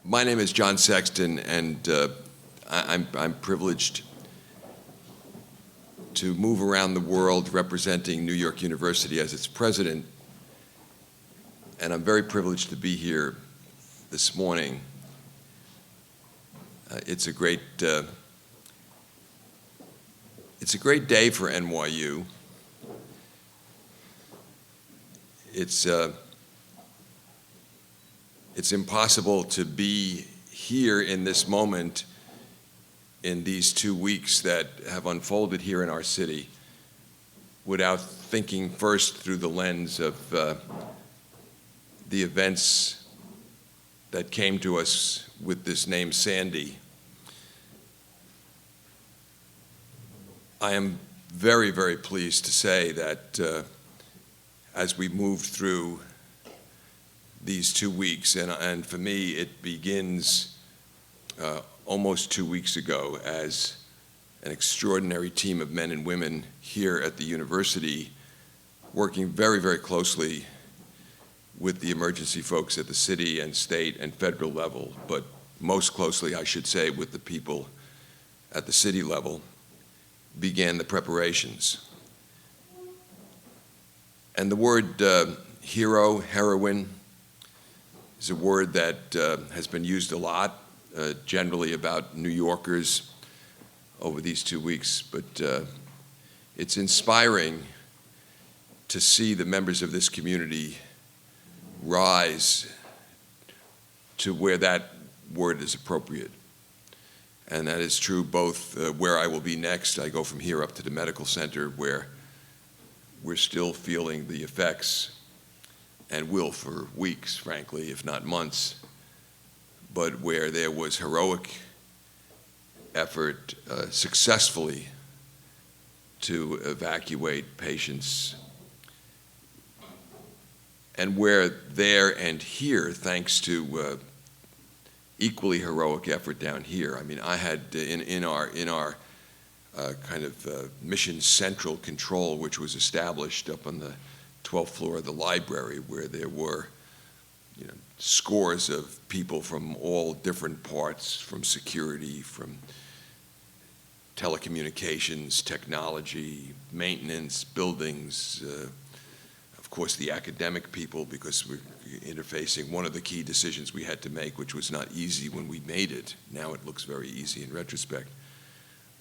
My name is John Sexton, and I'm privileged to move around the world representing New York University as its president, and I'm very privileged to be here this morning. It's a great day for NYU. It's impossible to be here in this moment in these 2 weeks that have unfolded here in our city without thinking first through the lens of the events that came to us with this name Sandy. I am very, very pleased to say that as we moved through these 2 weeks, and for me it begins almost 2 weeks ago as an extraordinary team of men and women here at the university working very, very closely with the emergency folks at the city and state and federal level, but most closely, I should say, with the people at the city level, began the preparations. And the word hero, heroine, is a word that has been used a lot, generally about New Yorkers over these 2 weeks, but it's inspiring to see the members of this community rise to where that word is appropriate. And that is true both where I will be next. I go from here up to the medical center where we're still feeling the effects and will for weeks, frankly, if not months, but where there was heroic effort successfully to evacuate patients, and where there and here, thanks to equally heroic effort down here. I mean, I had in our kind of Mission Central Control, which was established up on the 12th floor of the library, where there were, scores of people from all different parts, from security, from telecommunications, technology, maintenance, buildings, of course the academic people, because we're interfacing one of the key decisions we had to make, which was not easy when we made it, now it looks very easy in retrospect,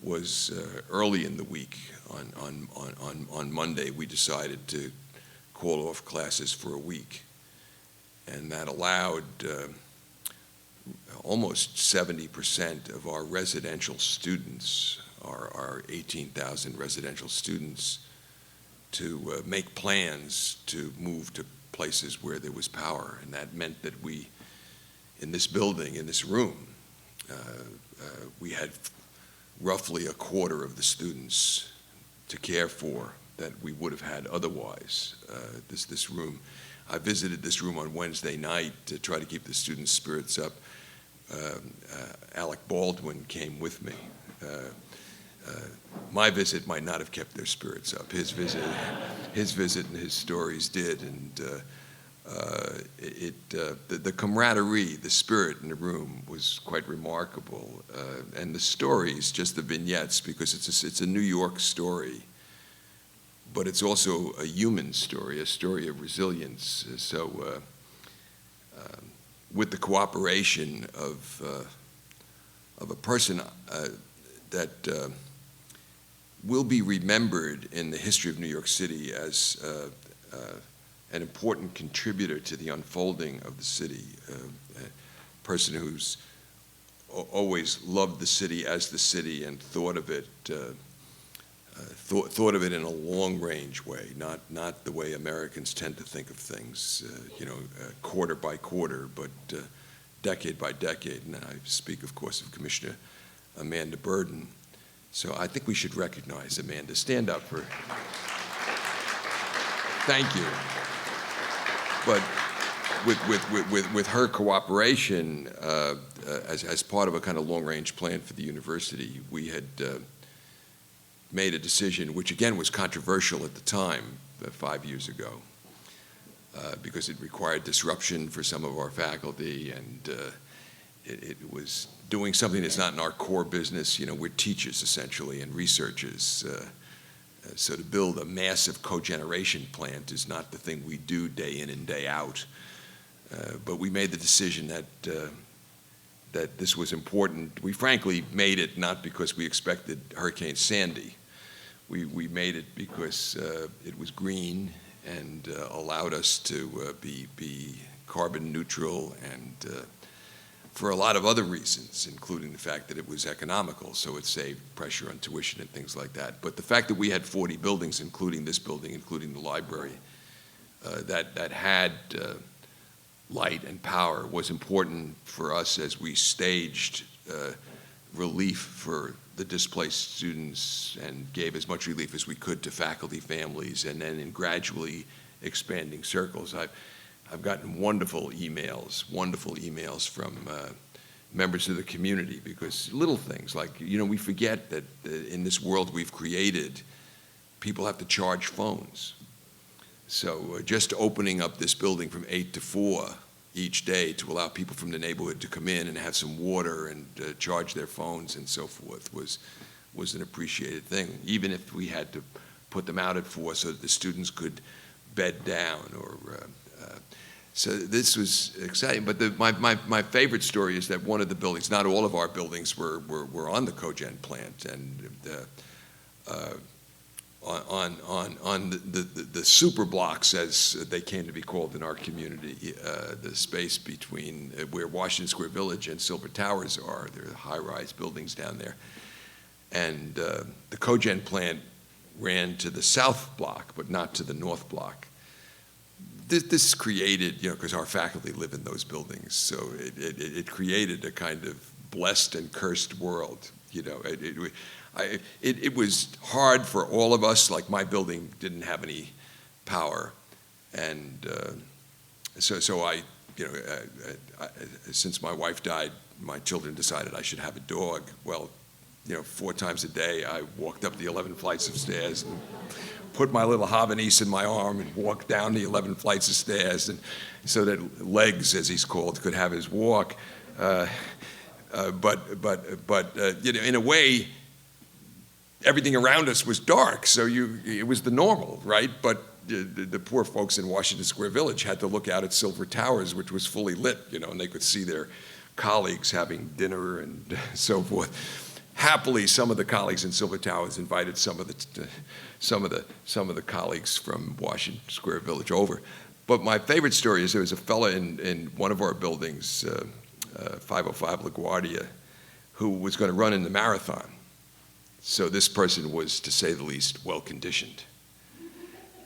was early in the week on Monday we decided to call off classes for a week, and that allowed almost 70% of our residential students, our 18,000 residential students, to make plans to move to places where there was power. And that meant that we, in this building, in this room, we had roughly a quarter of the students to care for that we would have had otherwise. This room, I visited this room on Wednesday night to try to keep the students' spirits up. Alec Baldwin came with me. My visit might not have kept their spirits up. His visit and his stories did, and the camaraderie, the spirit in the room was quite remarkable. And the stories, just the vignettes, because it's a New York story, but it's also a human story, a story of resilience. So with the cooperation of a person that will be remembered in the history of New York City as an important contributor to the unfolding of the city, a person who's always loved the city as the city and thought of it in a long-range way, not the way Americans tend to think of things, quarter by quarter, but decade by decade. And I speak, of course, of Commissioner Amanda Burden. So I think we should recognize Amanda. Stand up for. Thank you. But with her cooperation, as part of a kind of long-range plan for the university, we had made a decision, which again was controversial at the time, 5 years ago, because it required disruption for some of our faculty, it was doing something that's not in our core business. You know, we're teachers essentially and researchers. So to build a massive cogeneration plant is not the thing we do day in and day out. But we made the decision that this was important. We frankly made it not because we expected Hurricane Sandy. We made it because it was green and allowed us to be carbon neutral, and for a lot of other reasons, including the fact that it was economical, so it saved pressure on tuition and things like that. But the fact that we had 40 buildings, including this building, including the library, that had light and power was important for us as we staged relief for the displaced students and gave as much relief as we could to faculty, families, and then in gradually expanding circles. I've gotten wonderful emails from members of the community, because little things like, you know, we forget that in this world we've created, people have to charge phones. So just opening up this building from 8 to 4 each day to allow people from the neighborhood to come in and have some water and charge their phones and so forth was an appreciated thing, even if we had to put them out at 4 so that the students could bed down or so this was exciting. But my favorite story is that one of the buildings, not all of our buildings were on the cogen plant, and on the super blocks, as they came to be called in our community, the space between where Washington Square Village and Silver Towers are. There are high-rise buildings down there. And the cogen plant ran to the south block, but not to the north block. This created, you know, because our faculty live in those buildings, so it created a kind of blessed and cursed world. You know, it was hard for all of us. Like, my building didn't have any power, and so I, you know, since my wife died, my children decided I should have a dog. Well, you know, 4 times a day I walked up the 11 flights of stairs and put my little Havanese in my arm and walked down the 11 flights of stairs, and so that Legs, as he's called, could have his walk. But you know, in a way, everything around us was dark, so it was the normal, right? But the poor folks in Washington Square Village had to look out at Silver Towers, which was fully lit, you know, and they could see their colleagues having dinner and so forth. Happily, some of the colleagues in Silver Towers invited some of the colleagues from Washington Square Village over. But my favorite story is there was a fellow in one of our buildings, 505 LaGuardia, who was going to run in the marathon. So this person was, to say the least, well-conditioned.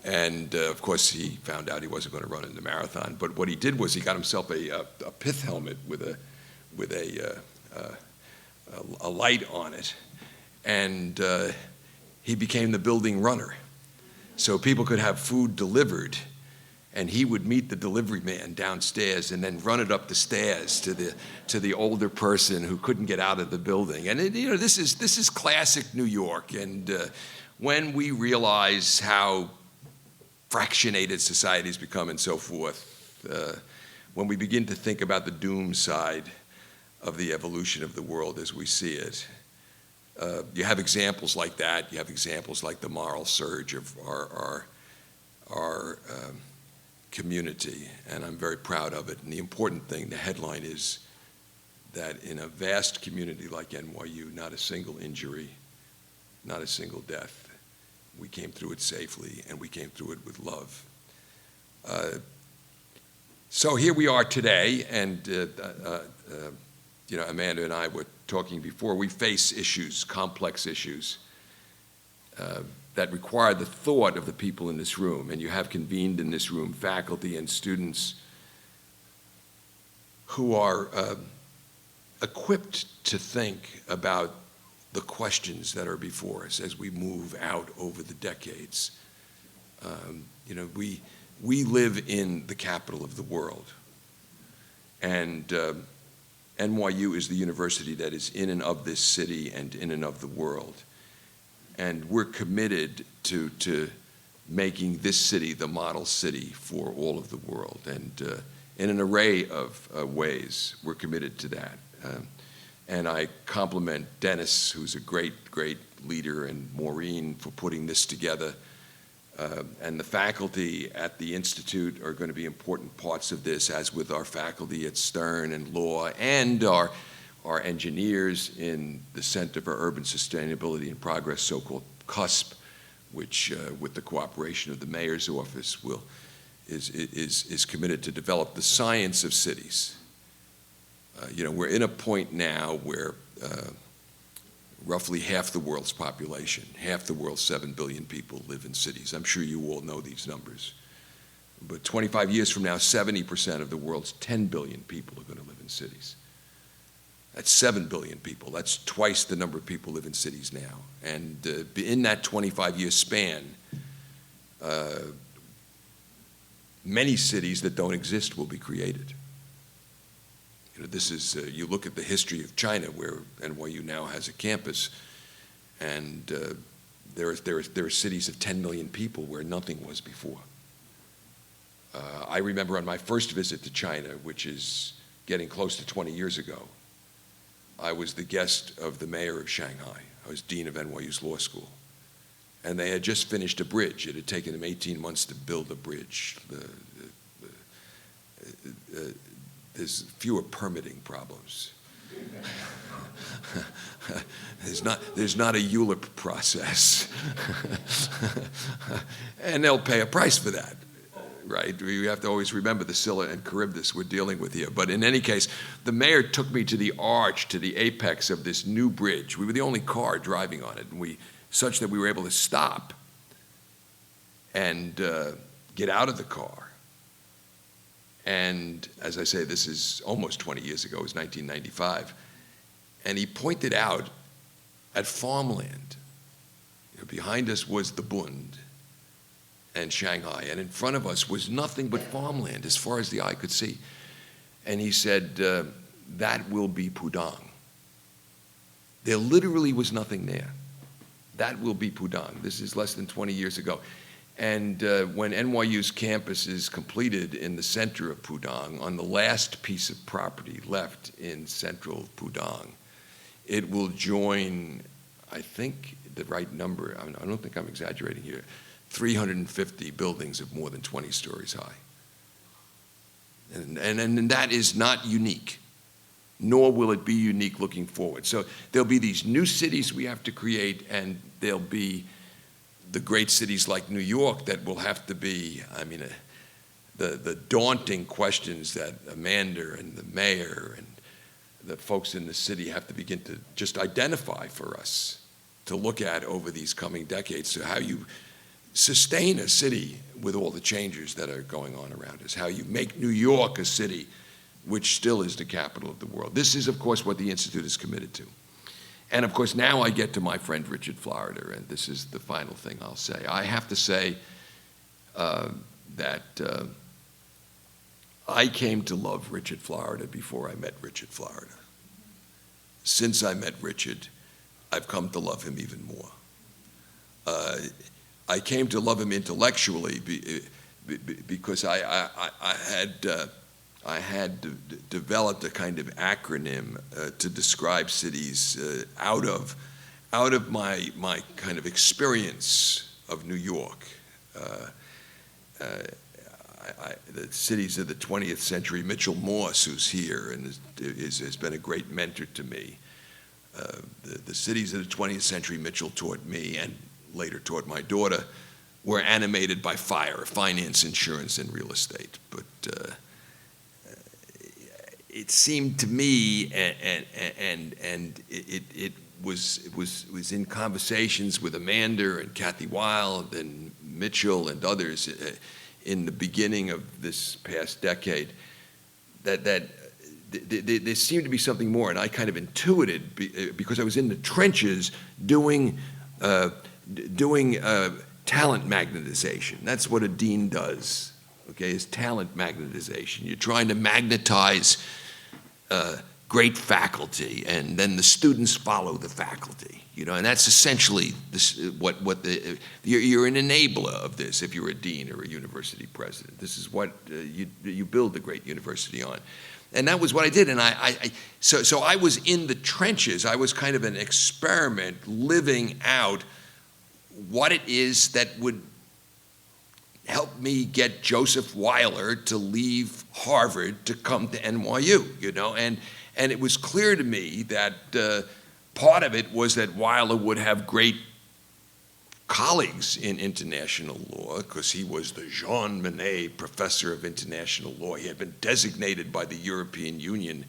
And of course, he found out he wasn't going to run in the marathon. But what he did was he got himself a pith helmet with a light on it, and he became the building runner. So people could have food delivered, and he would meet the delivery man downstairs and then run it up the stairs to the older person who couldn't get out of the building. And you know, this is classic New York. And when we realize how fractionated society's become and so forth, when we begin to think about the doom side of the evolution of the world as we see it, you have examples like that. You have examples like the moral surge of our community, and I'm very proud of it. And the important thing, the headline is that in a vast community like NYU, not a single injury, not a single death. We came through it safely, and we came through it with love. So here we are today, and you know, Amanda and I were talking before. We face issues, complex issues, that require the thought of the people in this room. And you have convened in this room faculty and students who are equipped to think about the questions that are before us as we move out over the decades. You know, we live in the capital of the world. And NYU is the university that is in and of this city and in and of the world. And we're committed to making this city the model city for all of the world. And in an array of ways, we're committed to that. And I compliment Dennis, who's a great, great leader, and Maureen for putting this together. And the faculty at the Institute are going to be important parts of this, as with our faculty at Stern and Law, and our engineers in the Center for Urban Sustainability and Progress, so-called CUSP, which, with the cooperation of the Mayor's Office, is committed to develop the science of cities. We're in a point now where roughly half the world's population, half the world's 7 billion people, live in cities. I'm sure you all know these numbers. But 25 years from now, 70% of the world's 10 billion people are going to live in cities. That's 7 billion people. That's twice the number of people live in cities now. And in that 25-year span, many cities that don't exist will be created. This is, you look at the history of China, where NYU now has a campus, and there are cities of 10 million people where nothing was before. I remember on my first visit to China, which is getting close to 20 years ago, I was the guest of the mayor of Shanghai. I was dean of NYU's law school. And they had just finished a bridge. It had taken them 18 months to build a bridge. There's fewer permitting problems. There's not a ULIP process. And they'll pay a price for that, right? We have to always remember the Scylla and Charybdis we're dealing with here. But in any case, the mayor took me to the arch, to the apex of this new bridge. We were the only car driving on it, and such that we were able to stop and get out of the car. And as I say, this is almost 20 years ago, it was 1995. And he pointed out at farmland. Behind us was the Bund and Shanghai, and in front of us was nothing but farmland as far as the eye could see. And he said, that will be Pudong. There literally was nothing there. That will be Pudong. This is less than 20 years ago. And when NYU's campus is completed in the center of Pudong, on the last piece of property left in central Pudong, it will join, I think the right number, I don't think I'm exaggerating here, 350 buildings of more than 20 stories high. And that is not unique, nor will it be unique looking forward. So there'll be these new cities we have to create, and there'll be the great cities like New York that will have to be, the daunting questions that Amanda and the mayor and the folks in the city have to begin to just identify for us to look at over these coming decades. So how you sustain a city with all the changes that are going on around us, how you make New York a city which still is the capital of the world. This is, of course, what the Institute is committed to. And of course, now I get to my friend Richard Florida, and this is the final thing I'll say. I have to say that I came to love Richard Florida before I met Richard Florida. Since I met Richard, I've come to love him even more. I came to love him intellectually because I had developed a kind of acronym to describe cities out of my kind of experience of New York. The cities of the 20th century, Mitchell Morse, who's here and has been a great mentor to me. The cities of the 20th century Mitchell taught me and later taught my daughter were animated by fire, finance, insurance, and real estate. But it seemed to me, and it was in conversations with Amanda and Kathy Wild and Mitchell and others in the beginning of this past decade, that there seemed to be something more, and I kind of intuited because I was in the trenches doing talent magnetization. That's what a dean does, okay, is talent magnetization. You're trying to magnetize great faculty, and then the students follow the faculty, and that's essentially you're an enabler of this if you're a dean or a university president. This is what you build a great university on. And that was what I did, and so I was in the trenches. I was kind of an experiment living out what it is that would help me get Joseph Weiler to leave Harvard to come to NYU, and it was clear to me that part of it was that Weiler would have great colleagues in international law because he was the Jean Monnet Professor of International Law. He had been designated by the European Union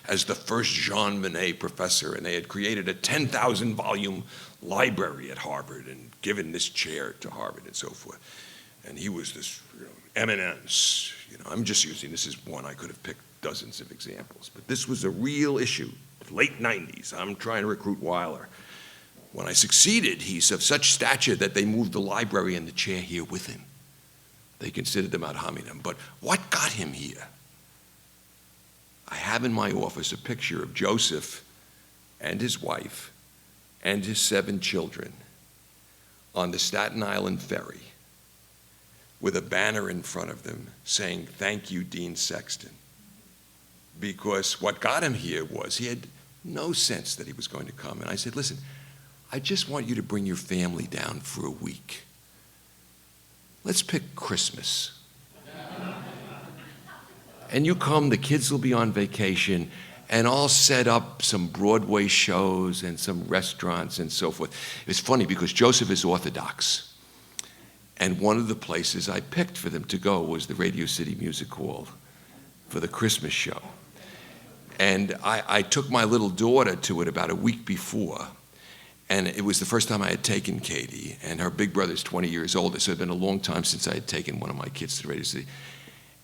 as the first Jean Monnet Professor, and they had created a 10,000-volume library at Harvard and given this chair to Harvard and so forth. And he was this eminence. I'm just using this as one. I could have picked dozens of examples, but this was a real issue. Late 90s, I'm trying to recruit Weiler. When I succeeded, he's of such stature that they moved the library and the chair here with him. They considered them ad hominem. But what got him here? I have in my office a picture of Joseph and his wife and his 7 children on the Staten Island ferry with a banner in front of them saying, "Thank you, Dean Sexton." Because what got him here was he had no sense that he was going to come. And I said, "Listen, I just want you to bring your family down for a week. Let's pick Christmas. And you come, the kids will be on vacation, and I'll set up some Broadway shows and some restaurants and so forth." It's funny because Joseph is Orthodox. And one of the places I picked for them to go was the Radio City Music Hall for the Christmas show. And I took my little daughter to it about a week before, and it was the first time I had taken Katie, and her big brother's 20 years older, so it had been a long time since I had taken one of my kids to the Radio City.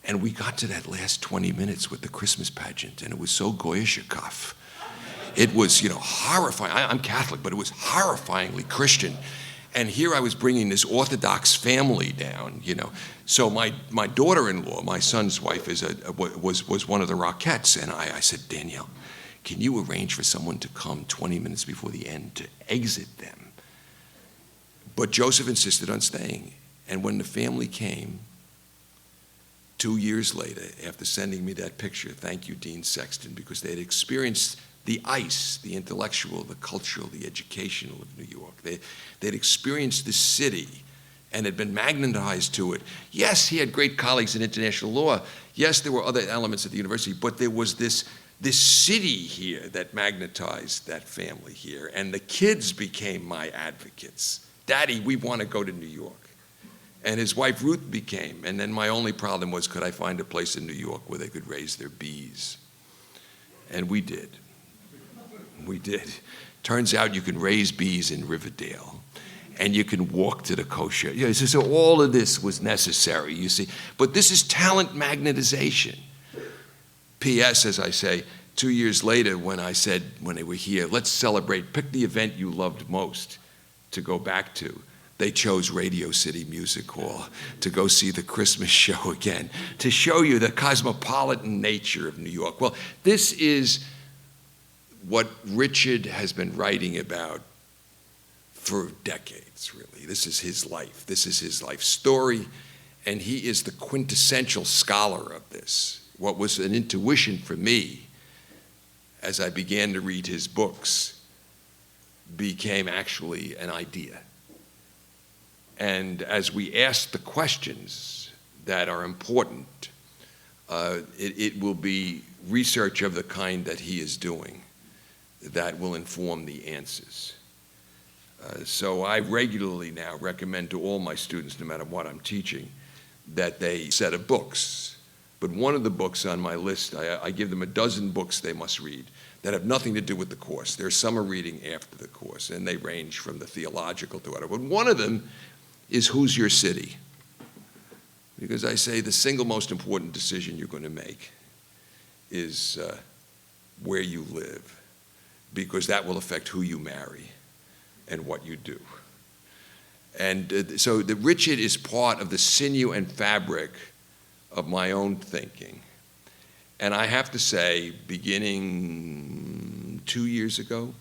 And we got to that last 20 minutes with the Christmas pageant, and it was so goyishakov. It was, horrifying. I'm Catholic, but it was horrifyingly Christian. And here I was bringing this Orthodox family down, So my daughter-in-law, my son's wife, was one of the Rockettes, and I said, "Danielle, can you arrange for someone to come 20 minutes before the end to exit them?" But Joseph insisted on staying. And when the family came, 2 years later, after sending me that picture, "Thank you, Dean Sexton," because they had experienced the ice, the intellectual, the cultural, the educational of New York. They'd experienced this city and had been magnetized to it. Yes, he had great colleagues in international law. Yes, there were other elements at the university, but there was this city here that magnetized that family here, and the kids became my advocates. "Daddy, we want to go to New York." And his wife Ruth became, and then my only problem was, could I find a place in New York where they could raise their bees? And we did. We did. Turns out you can raise bees in Riverdale, and you can walk to the kosher. So all of this was necessary, you see. But this is talent magnetization. P.S., as I say, 2 years later when they were here, let's celebrate, pick the event you loved most to go back to. They chose Radio City Music Hall to go see the Christmas show again, to show you the cosmopolitan nature of New York. Well, this is what Richard has been writing about for decades, really. This is his life. This is his life story, and he is the quintessential scholar of this. What was an intuition for me as I began to read his books became actually an idea. And as we ask the questions that are important, it will be research of the kind that he is doing that will inform the answers. So I regularly now recommend to all my students, no matter what I'm teaching, that they set of books. But one of the books on my list, I give them a dozen books they must read that have nothing to do with the course. There's summer reading after the course, and they range from the theological to whatever. But one of them is Who's Your City? Because I say the single most important decision you're going to make is where you live, because that will affect who you marry and what you do. And so the Richard is part of the sinew and fabric of my own thinking. And I have to say, beginning 2 years ago,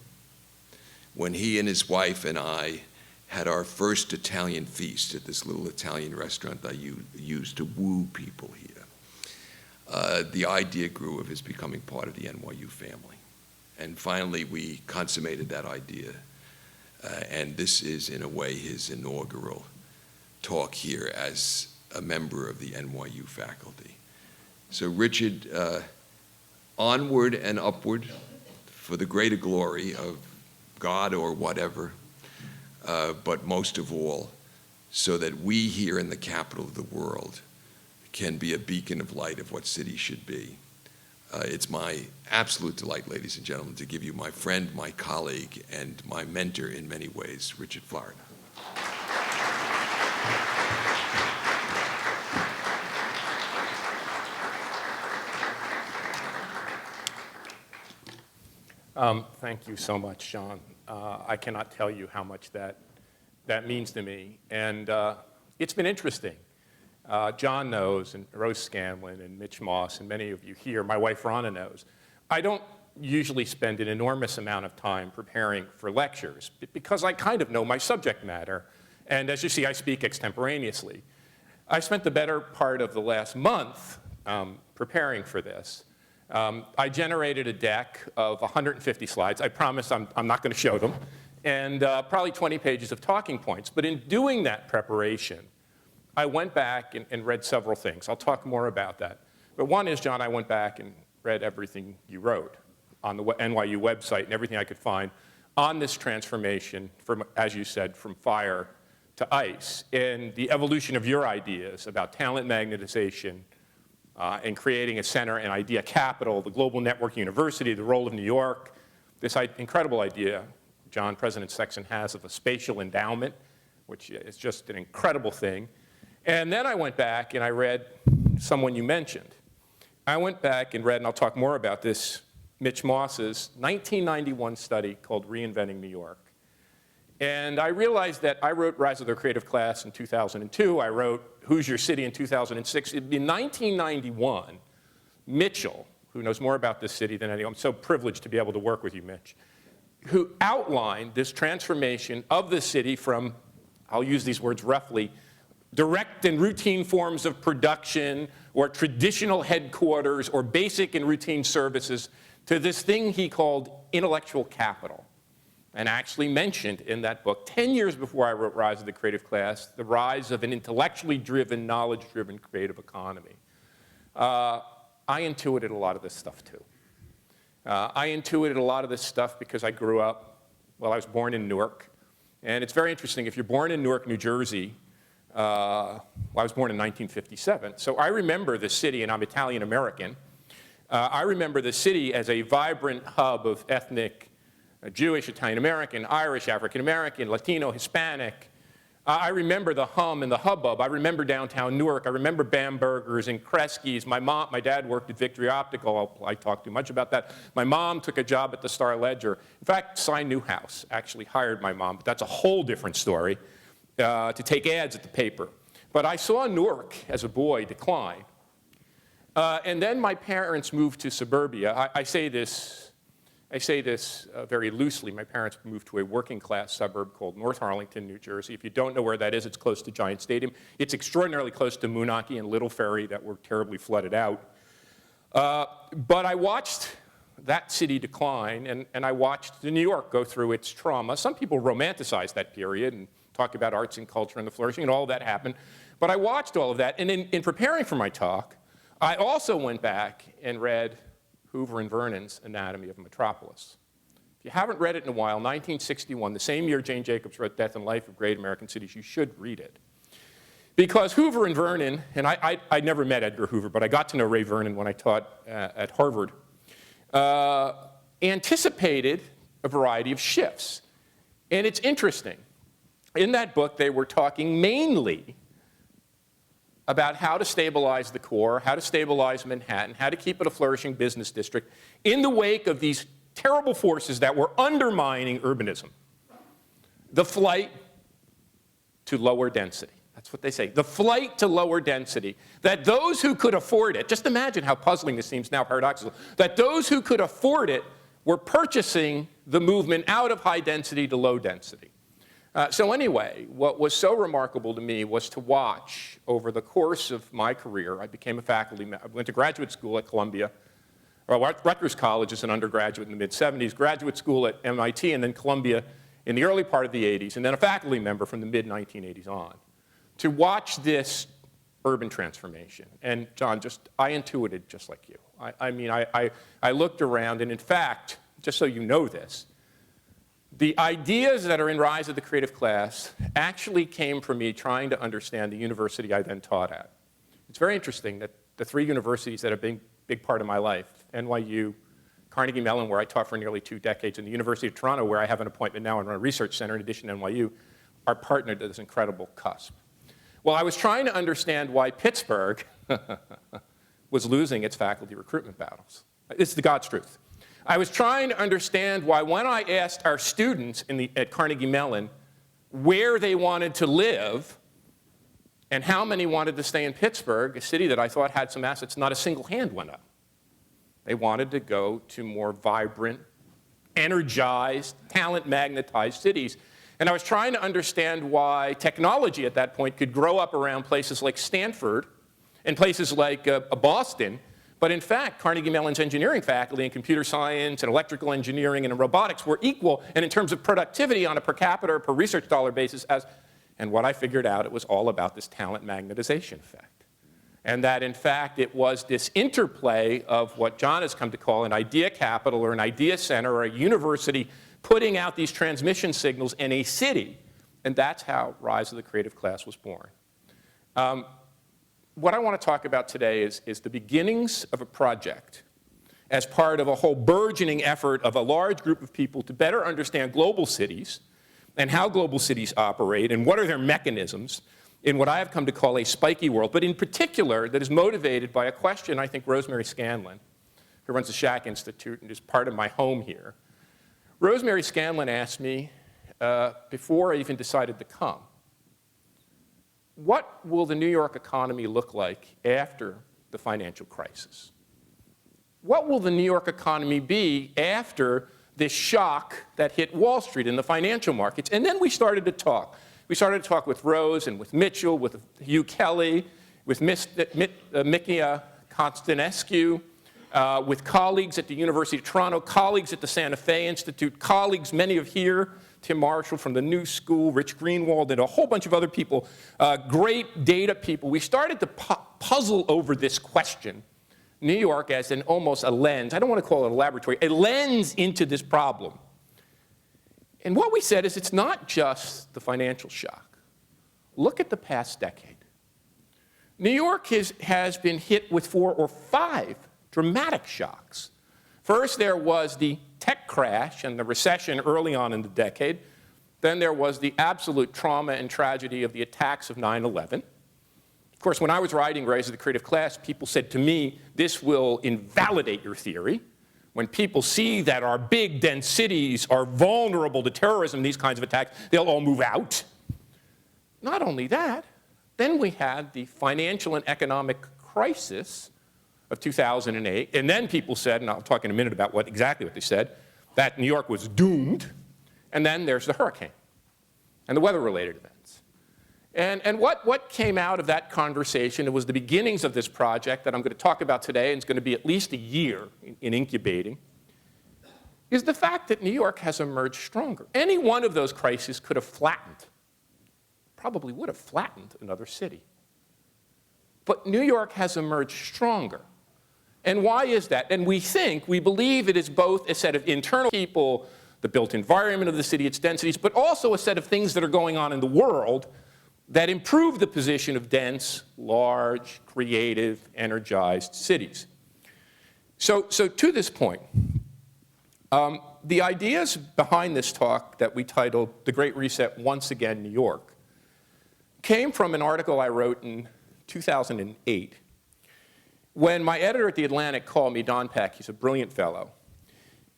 when he and his wife and I had our first Italian feast at this little Italian restaurant I used to woo people here, the idea grew of his becoming part of the NYU family. And finally, we consummated that idea. And this is, in a way, his inaugural talk here as a member of the NYU faculty. So Richard, onward and upward for the greater glory of God or whatever, but most of all, so that we here in the capital of the world can be a beacon of light of what cities should be. It's my absolute delight, ladies and gentlemen, to give you my friend, my colleague, and my mentor in many ways, Richard Florida. Thank you so much, John. I cannot tell you how much that means to me. And it's been interesting. John knows, and Rose Scanlon, and Mitch Moss, and many of you here, my wife Ronna knows. I don't usually spend an enormous amount of time preparing for lectures because I kind of know my subject matter. And as you see, I speak extemporaneously. I spent the better part of the last month preparing for this. I generated a deck of 150 slides. I promise I'm not going to show them. And probably 20 pages of talking points. But in doing that preparation, I went back and read several things. I'll talk more about that. But one is, John, I went back and read everything you wrote on the NYU website and everything I could find on this transformation from, as you said, from fire to ice, and the evolution of your ideas about talent magnetization, and creating a center and idea capital, the global network university, the role of New York, this incredible idea, John, President Sexton has of a spatial endowment, which is just an incredible thing. And then I went back and I read someone you mentioned. I went back and read, and I'll talk more about this, Mitch Moss's 1991 study called Reinventing New York. And I realized that I wrote Rise of the Creative Class in 2002. I wrote Who's Your City in 2006. In 1991, Mitchell, who knows more about this city than anyone, I'm so privileged to be able to work with you, Mitch, who outlined this transformation of the city from, I'll use these words roughly, direct and routine forms of production or traditional headquarters or basic and routine services to this thing he called intellectual capital. And actually mentioned in that book, 10 years before I wrote Rise of the Creative Class, the rise of an intellectually driven, knowledge-driven creative economy. I intuited a lot of this stuff too. I intuited a lot of this stuff because I grew up, well, I was born in Newark. And it's very interesting, if you're born in Newark, New Jersey, well, I was born in 1957. So I remember the city, and I'm Italian-American. I remember the city as a vibrant hub of ethnic, Jewish, Italian-American, Irish, African-American, Latino, Hispanic. I remember the hum and the hubbub. I remember downtown Newark. I remember Bambergers and Kresge's. My dad worked at Victory Optical. I talk too much about that. My mom took a job at the Star Ledger. In fact, Cy Newhouse actually hired my mom, but that's a whole different story, to take ads at the paper. But I saw Newark as a boy decline. And then my parents moved to suburbia. I say this very loosely. My parents moved to a working class suburb called North Arlington, New Jersey. If you don't know where that is, it's close to Giant Stadium. It's extraordinarily close to Moonachie and Little Ferry that were terribly flooded out. But I watched that city decline, and I watched New York go through its trauma. Some people romanticize that period and talk about arts and culture and the flourishing, and all of that happened. But I watched all of that, and in preparing for my talk, I also went back and read Hoover and Vernon's Anatomy of a Metropolis. If you haven't read it in a while, 1961, the same year Jane Jacobs wrote Death and Life of Great American Cities, you should read it. Because Hoover and Vernon, and I never met Edgar Hoover, but I got to know Ray Vernon when I taught at Harvard, anticipated a variety of shifts. And it's interesting. In that book, they were talking mainly about how to stabilize the core, how to stabilize Manhattan, how to keep it a flourishing business district in the wake of these terrible forces that were undermining urbanism. The flight to lower density. That's what they say. The flight to lower density. That those who could afford it, just imagine how puzzling this seems now, paradoxical, that those who could afford it were purchasing the movement out of high density to low density. So anyway, what was so remarkable to me was to watch over the course of my career. I became a faculty member. I went to graduate school at Columbia, or Rutgers College as an undergraduate in the mid-'70s, graduate school at MIT, and then Columbia in the early part of the '80s, and then a faculty member from the mid-1980s on, to watch this urban transformation. And John, I intuited just like you. I looked around, and in fact, just so you know this, the ideas that are in Rise of the Creative Class actually came from me trying to understand the university I then taught at. It's very interesting that the three universities that have been a big part of my life, NYU, Carnegie Mellon, where I taught for nearly 2 decades, and the University of Toronto, where I have an appointment now and run a research center in addition to NYU, are partnered at this incredible cusp. Well, I was trying to understand why Pittsburgh was losing its faculty recruitment battles. It's the God's truth. I was trying to understand why when I asked our students at Carnegie Mellon where they wanted to live and how many wanted to stay in Pittsburgh, a city that I thought had some assets, not a single hand went up. They wanted to go to more vibrant, energized, talent-magnetized cities. And I was trying to understand why technology at that point could grow up around places like Stanford and places like Boston. But in fact, Carnegie Mellon's engineering faculty in computer science and electrical engineering and in robotics were equal, and in terms of productivity on a per capita or per research dollar basis, and what I figured out, it was all about this talent magnetization effect. And that in fact, it was this interplay of what John has come to call an idea capital or an idea center or a university putting out these transmission signals in a city. And that's how Rise of the Creative Class was born. What I want to talk about today is the beginnings of a project as part of a whole burgeoning effort of a large group of people to better understand global cities and how global cities operate and what are their mechanisms in what I have come to call a spiky world, but in particular that is motivated by a question I think Rosemary Scanlon, who runs the Schack Institute and is part of my home here. Rosemary Scanlon asked me before I even decided to come, what will the New York economy look like after the financial crisis? What will the New York economy be after this shock that hit Wall Street and the financial markets? And then we started to talk. We started to talk with Rose and with Mitchell, with Hugh Kelly, with Mikia Constanescu, with colleagues at the University of Toronto, colleagues at the Santa Fe Institute, colleagues, many of here, Tim Marshall from the New School, Rich Greenwald, and a whole bunch of other people, great data people. We started to puzzle over this question, New York as almost a lens. I don't want to call it a laboratory, a lens into this problem. And what we said is it's not just the financial shock. Look at the past decade. New York has been hit with 4 or 5 dramatic shocks. First, there was the tech crash and the recession early on in the decade. Then there was the absolute trauma and tragedy of the attacks of 9/11. Of course, when I was writing Rise of the Creative Class, people said to me, this will invalidate your theory. When people see that our big, dense cities are vulnerable to terrorism, these kinds of attacks, they'll all move out. Not only that, then we had the financial and economic crisis of 2008, and then people said, and I'll talk in a minute about exactly what they said, that New York was doomed, and then there's the hurricane and the weather-related events. And what came out of that conversation, it was the beginnings of this project that I'm going to talk about today, and it's going to be at least a year in incubating, is the fact that New York has emerged stronger. Any one of those crises could have flattened, probably would have flattened another city. But New York has emerged stronger. And why is that? And we believe it is both a set of internal people, the built environment of the city, its densities, but also a set of things that are going on in the world that improve the position of dense, large, creative, energized cities. So to this point, the ideas behind this talk that we titled The Great Reset, Once Again, New York, came from an article I wrote in 2008 when my editor at The Atlantic called me, Don Peck, he's a brilliant fellow,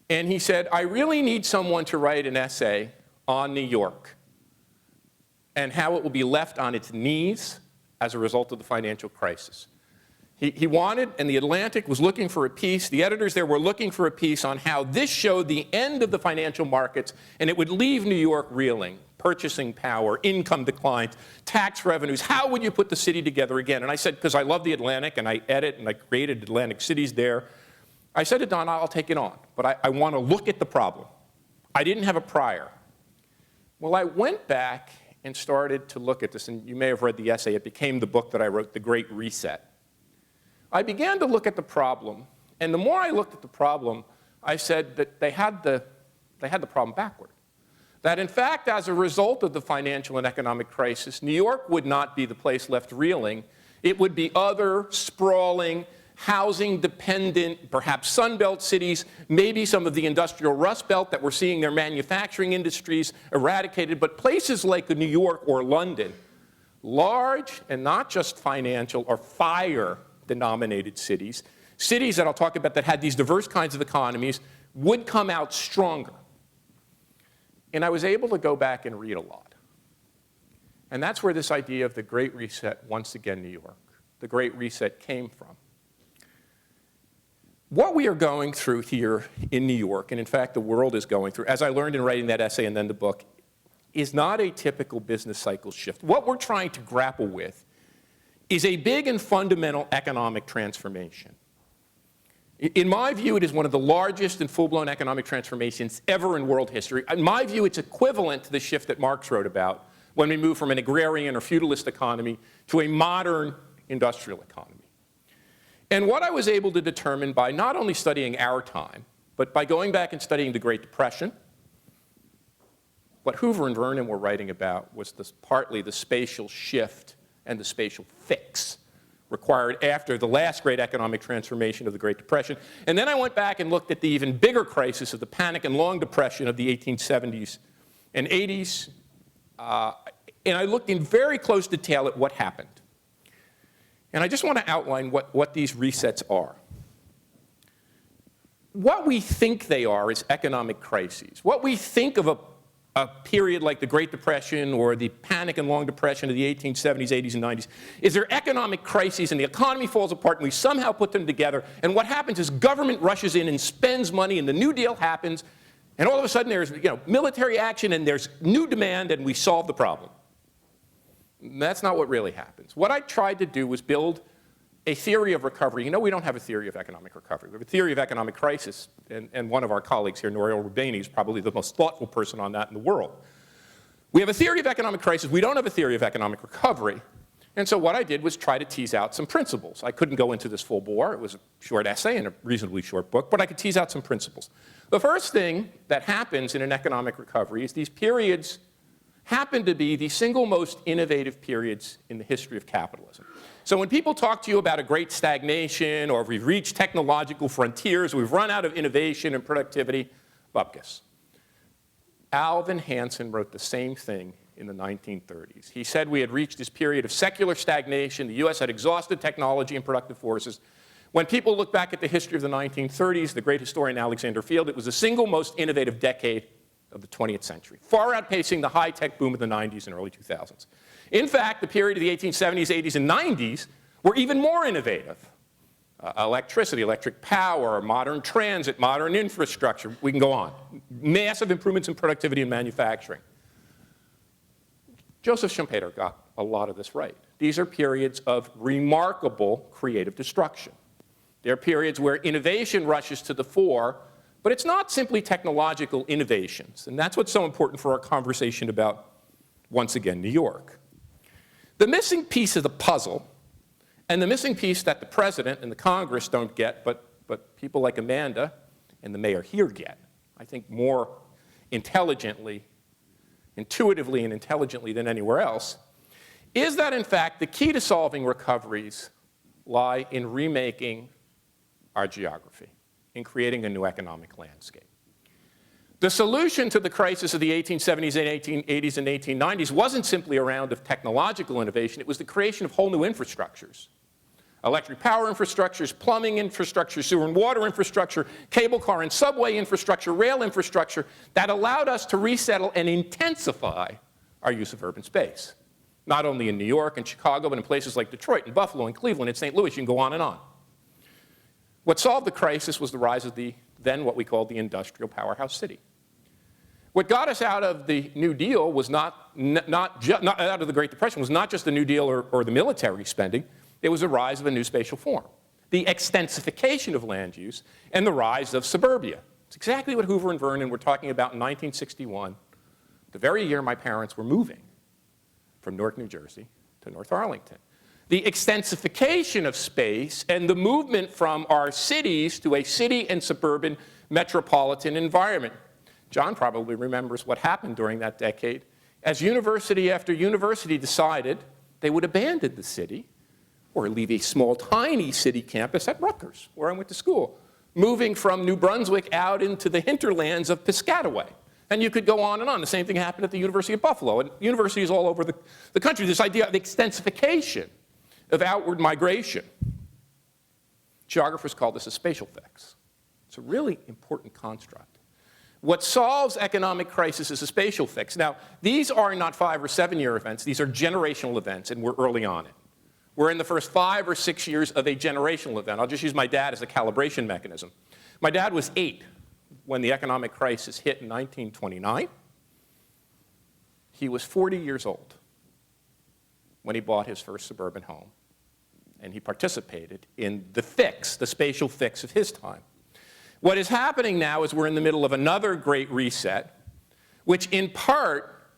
and he said, I really need someone to write an essay on New York. and how it will be left on its knees as a result of the financial crisis. He wanted, and the Atlantic was looking for a piece, the editors there were looking for a piece on how this showed the end of the financial markets, and it would leave New York reeling. Purchasing power, income declines, tax revenues. How would you put the city together again? And I said, because I love the Atlantic, and I edit, and I created Atlantic Cities there, I said to Don, I'll take it on, but I want to look at the problem. I didn't have a prior. Well, I went back and started to look at this, and you may have read the essay. It became the book that I wrote, The Great Reset. I began to look at the problem, and the more I looked at the problem, I said that they had the problem backward. That in fact, as a result of the financial and economic crisis, New York would not be the place left reeling. It would be other sprawling, housing-dependent, perhaps Sunbelt cities, maybe some of the industrial Rust Belt that we're seeing their manufacturing industries eradicated, but places like New York or London, large and not just financial or fire-denominated cities, cities that I'll talk about that had these diverse kinds of economies, would come out stronger. And I was able to go back and read a lot. And that's where this idea of the Great Reset, once again, New York, the Great Reset came from. What we are going through here in New York, and in fact the world is going through, as I learned in writing that essay and then the book, is not a typical business cycle shift. What we're trying to grapple with is a big and fundamental economic transformation. In my view, it is one of the largest and full-blown economic transformations ever in world history. In my view, it's equivalent to the shift that Marx wrote about when we move from an agrarian or feudalist economy to a modern industrial economy. And what I was able to determine by not only studying our time, but by going back and studying the Great Depression, what Hoover and Vernon were writing about was partly the spatial shift and the spatial fix required after the last great economic transformation of the Great Depression. And then I went back and looked at the even bigger crisis of the panic and long depression of the 1870s and 80s. And I looked in very close detail at what happened. And I just want to outline what these resets are. What we think they are is economic crises. What we think of a period like the Great Depression or the panic and long depression of the 1870s, 80s, and 90s is there economic crises and the economy falls apart and we somehow put them together, and what happens is government rushes in and spends money and the New Deal happens, and all of a sudden there's military action and there's new demand and we solve the problem. That's not what really happens. What I tried to do was build a theory of recovery. You know, we don't have a theory of economic recovery. We have a theory of economic crisis, and one of our colleagues here, Nouriel Roubani, is probably the most thoughtful person on that in the world. We have a theory of economic crisis. We don't have a theory of economic recovery. And so what I did was try to tease out some principles. I couldn't go into this full bore. It was a short essay and a reasonably short book, but I could tease out some principles. The first thing that happens in an economic recovery is these periods happen to be the single most innovative periods in the history of capitalism. So when people talk to you about a great stagnation or we've reached technological frontiers, we've run out of innovation and productivity, bupkis. Alvin Hansen wrote the same thing in the 1930s. He said we had reached this period of secular stagnation. The US had exhausted technology and productive forces. When people look back at the history of the 1930s, the great historian Alexander Field, it was the single most innovative decade of the 20th century, far outpacing the high-tech boom of the 90s and early 2000s. In fact, the period of the 1870s, 80s, and 90s were even more innovative. Electricity, electric power, modern transit, modern infrastructure, we can go on. Massive improvements in productivity and manufacturing. Joseph Schumpeter got a lot of this right. These are periods of remarkable creative destruction. They're periods where innovation rushes to the fore, but it's not simply technological innovations, and that's what's so important for our conversation about, once again, New York. The missing piece of the puzzle, and the missing piece that the president and the Congress don't get, but people like Amanda and the mayor here get, I think more intelligently, intuitively and intelligently than anywhere else, is that in fact the key to solving recoveries lie in remaking our geography, in creating a new economic landscape. The solution to the crisis of the 1870s and 1880s and 1890s wasn't simply a round of technological innovation. It was the creation of whole new infrastructures. Electric power infrastructures, plumbing infrastructure, sewer and water infrastructure, cable car and subway infrastructure, rail infrastructure that allowed us to resettle and intensify our use of urban space. Not only in New York and Chicago, but in places like Detroit and Buffalo and Cleveland and St. Louis, you can go on and on. What solved the crisis was the rise of the then what we called the industrial powerhouse city. What got us out of the New Deal was not out of the Great Depression was not just the New Deal or the military spending. It was the rise of a new spatial form, the extensification of land use, and the rise of suburbia. It's exactly what Hoover and Vernon were talking about in 1961, the very year my parents were moving from Newark, New Jersey to North Arlington. The extensification of space and the movement from our cities to a city and suburban metropolitan environment. John probably remembers what happened during that decade as university after university decided they would abandon the city or leave a small, tiny city campus at Rutgers, where I went to school, moving from New Brunswick out into the hinterlands of Piscataway. And you could go on and on. The same thing happened at the University of Buffalo and universities all over the country. This idea of extensification of outward migration. Geographers call this a spatial fix. It's a really important construct. What solves economic crisis is a spatial fix. Now, these are not 5 or 7 year events. These are generational events, and we're early on it. We're in the first 5 or 6 years of a generational event. I'll just use my dad as a calibration mechanism. My dad was 8 when the economic crisis hit in 1929. He was 40 years old when he bought his first suburban home. And he participated in the fix, the spatial fix of his time. What is happening now is we're in the middle of another great reset, which in part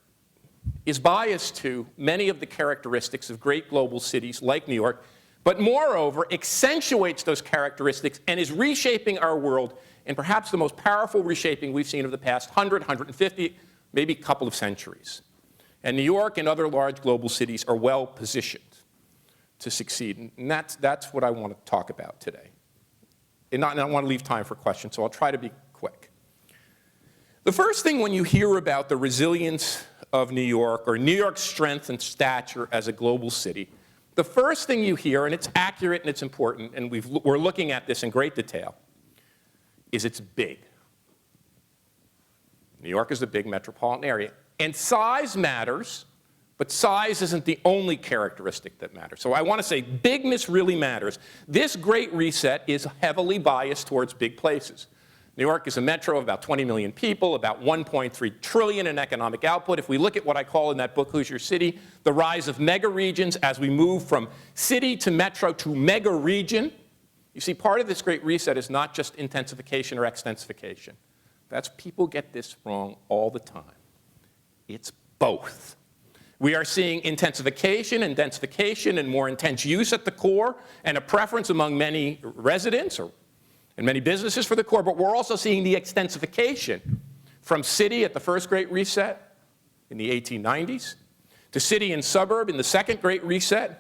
is biased to many of the characteristics of great global cities like New York, but moreover accentuates those characteristics and is reshaping our world in perhaps the most powerful reshaping we've seen of the past 100, 150, maybe a couple of centuries. And New York and other large global cities are well positioned to succeed. And that's what I want to talk about today. And I want to leave time for questions, so I'll try to be quick. The first thing when you hear about the resilience of New York or New York's strength and stature as a global city, the first thing you hear, and it's accurate and it's important, and we're looking at this in great detail, is it's big. New York is a big metropolitan area. And size matters, but size isn't the only characteristic that matters. So I want to say bigness really matters. This great reset is heavily biased towards big places. New York is a metro of about 20 million people, about 1.3 trillion in economic output. If we look at what I call in that book, Who's Your City, the rise of mega regions as we move from city to metro to mega region, you see part of this great reset is not just intensification or extensification. People get this wrong all the time. It's both. We are seeing intensification and densification and more intense use at the core and a preference among many residents and many businesses for the core, but we're also seeing the extensification from city at the first Great Reset in the 1890s to city and suburb in the second Great Reset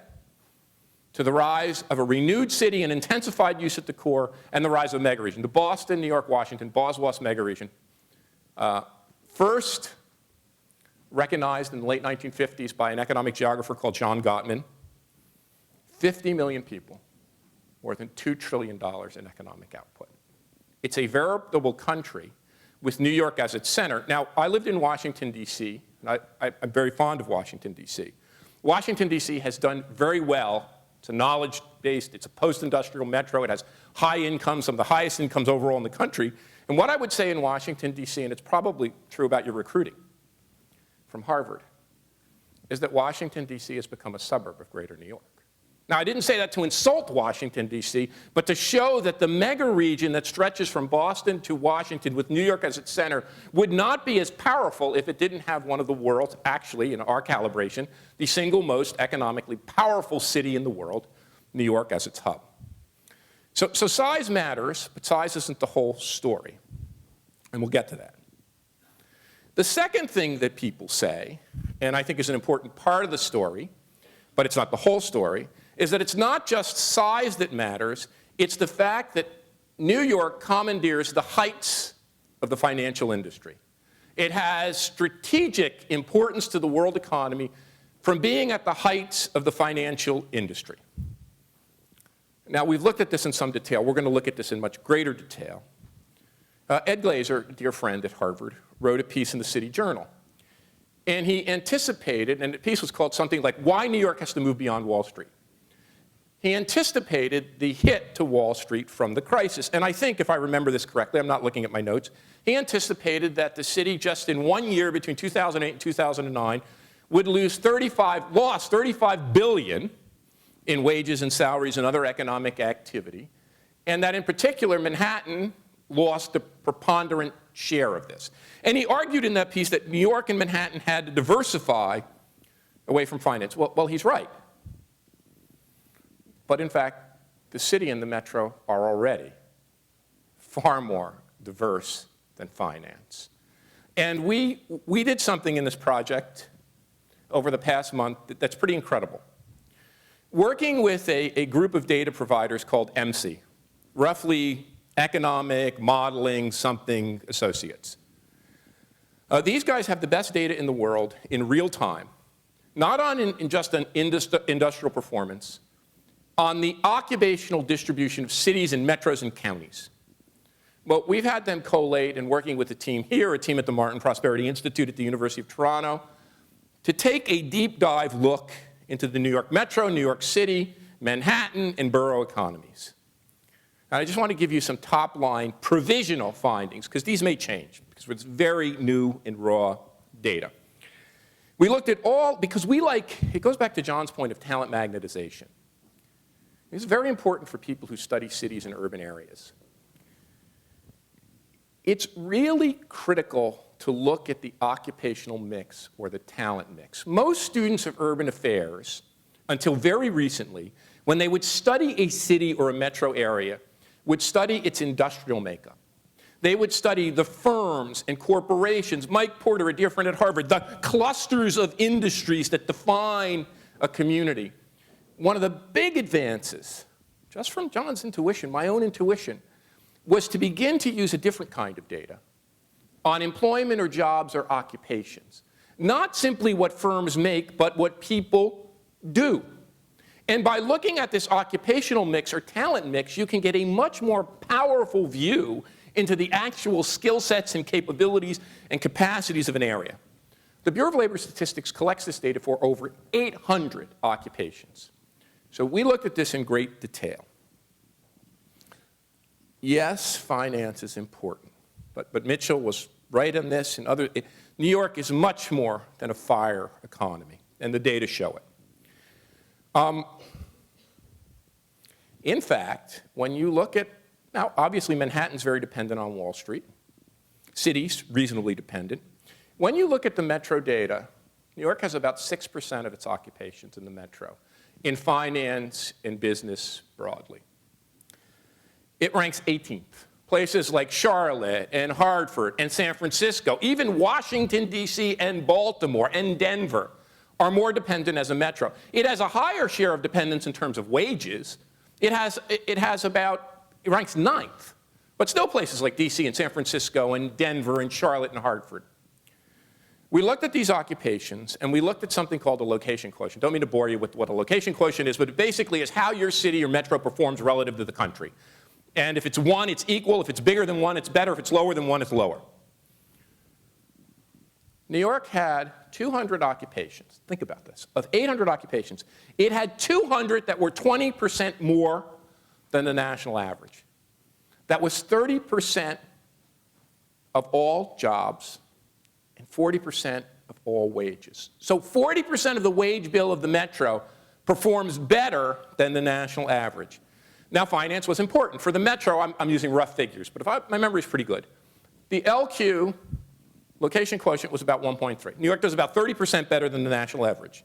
to the rise of a renewed city and intensified use at the core and the rise of a megaregion. The Boston, New York, Washington, Boswas megaregion. First recognized in the late 1950s by an economic geographer called John Gottman. 50 million people, more than $2 trillion in economic output. It's a veritable country with New York as its center. Now, I lived in Washington, D.C., and I'm very fond of Washington, D.C. Washington, D.C. has done very well. It's a knowledge-based, it's a post-industrial metro. It has high incomes, some of the highest incomes overall in the country. And what I would say in Washington, D.C., and it's probably true about your recruiting from Harvard, is that Washington, D.C. has become a suburb of greater New York. Now, I didn't say that to insult Washington, D.C., but to show that the mega region that stretches from Boston to Washington with New York as its center would not be as powerful if it didn't have one of the world's, actually, in our calibration, the single most economically powerful city in the world, New York as its hub. So size matters, but size isn't the whole story. And we'll get to that. The second thing that people say, and I think is an important part of the story, but it's not the whole story, is that it's not just size that matters, it's the fact that New York commandeers the heights of the financial industry. It has strategic importance to the world economy from being at the heights of the financial industry. Now, we've looked at this in some detail. We're going to look at this in much greater detail. Ed Glazer, a dear friend at Harvard, wrote a piece in the City Journal. And he anticipated, and the piece was called something like, Why New York Has to Move Beyond Wall Street. He anticipated the hit to Wall Street from the crisis. And I think, if I remember this correctly, I'm not looking at my notes, he anticipated that the city just in 1 year between 2008 and 2009 would lost 35 billion in wages and salaries and other economic activity, and that in particular Manhattan lost a preponderant share of this. And he argued in that piece that New York and Manhattan had to diversify away from finance. Well, he's right. But in fact, the city and the metro are already far more diverse than finance. And we did something in this project over the past month that's pretty incredible. Working with a group of data providers called MC, roughly Economic Modeling Something Associates. These guys have the best data in the world in real time, not on just an industrial performance, on the occupational distribution of cities and metros and counties. Well, we've had them collate and working with a team here, a team at the Martin Prosperity Institute at the University of Toronto, to take a deep dive look into the New York Metro, New York City, Manhattan, and borough economies. Now, I just want to give you some top-line provisional findings, because these may change, because it's very new and raw data. We looked at all, because it goes back to John's point of talent magnetization. It's very important for people who study cities and urban areas. It's really critical to look at the occupational mix or the talent mix. Most students of urban affairs, until very recently, when they would study a city or a metro area, would study its industrial makeup. They would study the firms and corporations, Mike Porter, a dear friend at Harvard, the clusters of industries that define a community. One of the big advances, just from John's intuition, my own intuition, was to begin to use a different kind of data on employment or jobs or occupations. Not simply what firms make, but what people do. And by looking at this occupational mix or talent mix, you can get a much more powerful view into the actual skill sets and capabilities and capacities of an area. The Bureau of Labor Statistics collects this data for over 800 occupations. So we looked at this in great detail. Yes, finance is important, but Mitchell was right on this and other. New York is much more than a fire economy, and the data show it. In fact, when you look at, now obviously Manhattan's very dependent on Wall Street, cities reasonably dependent. When you look at the metro data, New York has about 6% of its occupations in the metro, in finance and business broadly. It ranks 18th. Places like Charlotte and Hartford and San Francisco, even Washington, D.C. and Baltimore and Denver are more dependent as a metro. It has a higher share of dependence in terms of wages. It ranks 9th. But still places like D.C. and San Francisco and Denver and Charlotte and Hartford. We looked at these occupations, and we looked at something called a location quotient. Don't mean to bore you with what a location quotient is, but it basically is how your city or metro performs relative to the country. And if it's 1, it's equal. If it's bigger than 1, it's better. If it's lower than 1, it's lower. New York had 200 occupations. Think about this. Of 800 occupations, it had 200 that were 20% more than the national average. That was 30% of all jobs and 40% of all wages. So 40% of the wage bill of the metro performs better than the national average. Now, finance was important. For the metro, I'm using rough figures, but my memory is pretty good. The LQ location quotient was about 1.3. New York does about 30% better than the national average.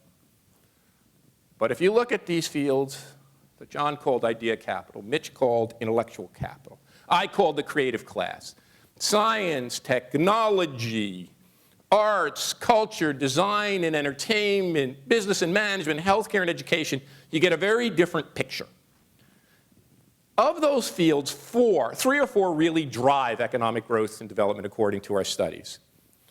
But if you look at these fields that John called idea capital, Mitch called intellectual capital, I called the creative class, science, technology, arts, culture, design and entertainment, business and management, healthcare and education, you get a very different picture. Of those fields, 3 or 4 really drive economic growth and development according to our studies.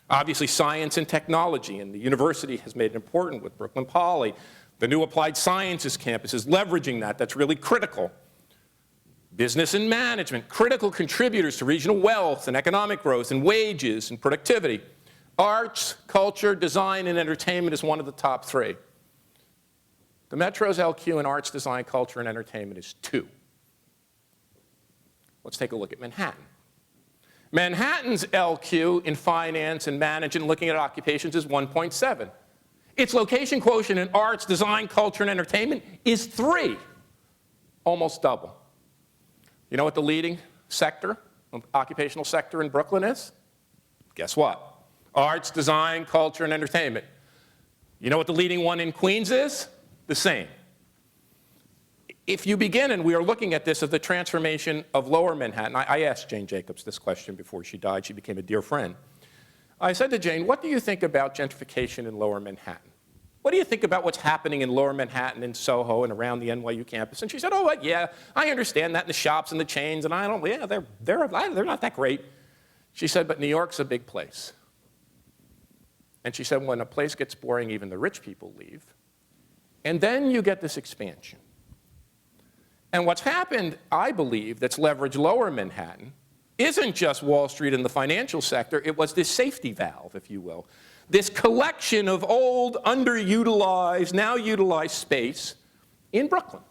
Obviously, science and technology, and the university has made it important with Brooklyn Poly. The new Applied Sciences campus is leveraging that. That's really critical. Business and management, critical contributors to regional wealth and economic growth and wages and productivity. Arts, culture, design, and entertainment is one of the top three. The Metro's LQ in arts, design, culture, and entertainment is 2. Let's take a look at Manhattan. Manhattan's LQ in finance and management, looking at occupations, is 1.7. Its location quotient in arts, design, culture, and entertainment is 3, almost double. You know what the leading sector, occupational sector in Brooklyn is? Guess what? Arts, design, culture, and entertainment. You know what the leading one in Queens is? The same. If you begin, and we are looking at this as the transformation of Lower Manhattan, I asked Jane Jacobs this question before she died. She became a dear friend. I said to Jane, what do you think about gentrification in Lower Manhattan? What do you think about what's happening in Lower Manhattan, in Soho, and around the NYU campus? And she said, oh, yeah, I understand that in the shops and the chains, and I don't, yeah, they're not that great. She said, but New York's a big place. And she said, when a place gets boring, even the rich people leave. And then you get this expansion. And what's happened, I believe, that's leveraged Lower Manhattan isn't just Wall Street and the financial sector. It was this safety valve, if you will. This collection of old, underutilized, now utilized space in Brooklyn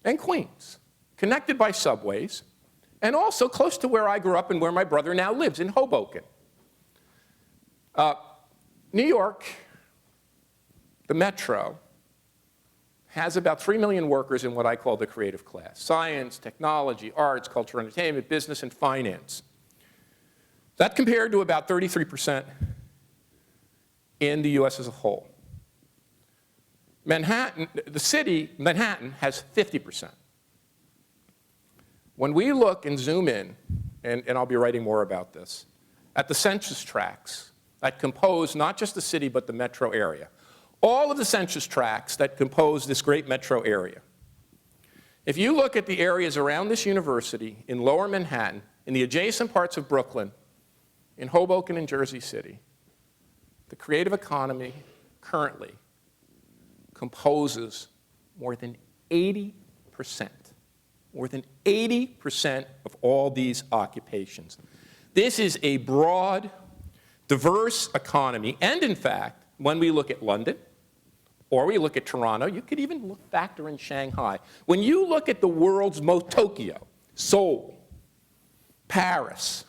and Queens, connected by subways, and also close to where I grew up and where my brother now lives, in Hoboken. New York, the Metro, has about 3 million workers in what I call the creative class: science, technology, arts, culture, entertainment, business, and finance. That compared to about 33% in the US as a whole. Manhattan, the city, Manhattan, has 50%. When we look and zoom in, and I'll be writing more about this, at the census tracts that compose not just the city but the metro area, all of the census tracts that compose this great metro area. If you look at the areas around this university, in Lower Manhattan, in the adjacent parts of Brooklyn, in Hoboken and Jersey City, the creative economy currently composes more than 80%, more than 80% of all these occupations. This is a broad, diverse economy, and in fact, when we look at London, or we look at Toronto, you could even factor in Shanghai. When you look at the world's most, Tokyo, Seoul, Paris,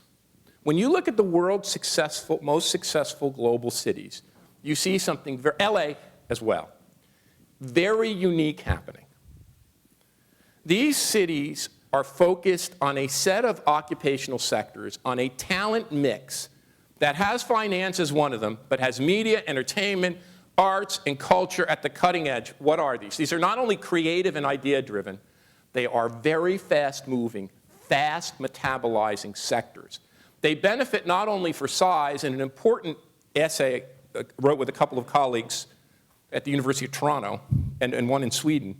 when you look at the world's most successful global cities, you see something, LA as well, very unique happening. These cities are focused on a set of occupational sectors, on a talent mix that has finance as one of them, but has media, entertainment, arts, and culture at the cutting edge. What are these? These are not only creative and idea-driven, they are very fast-moving, fast-metabolizing sectors. They benefit not only for size, and an important essay I wrote with a couple of colleagues at the University of Toronto and one in Sweden.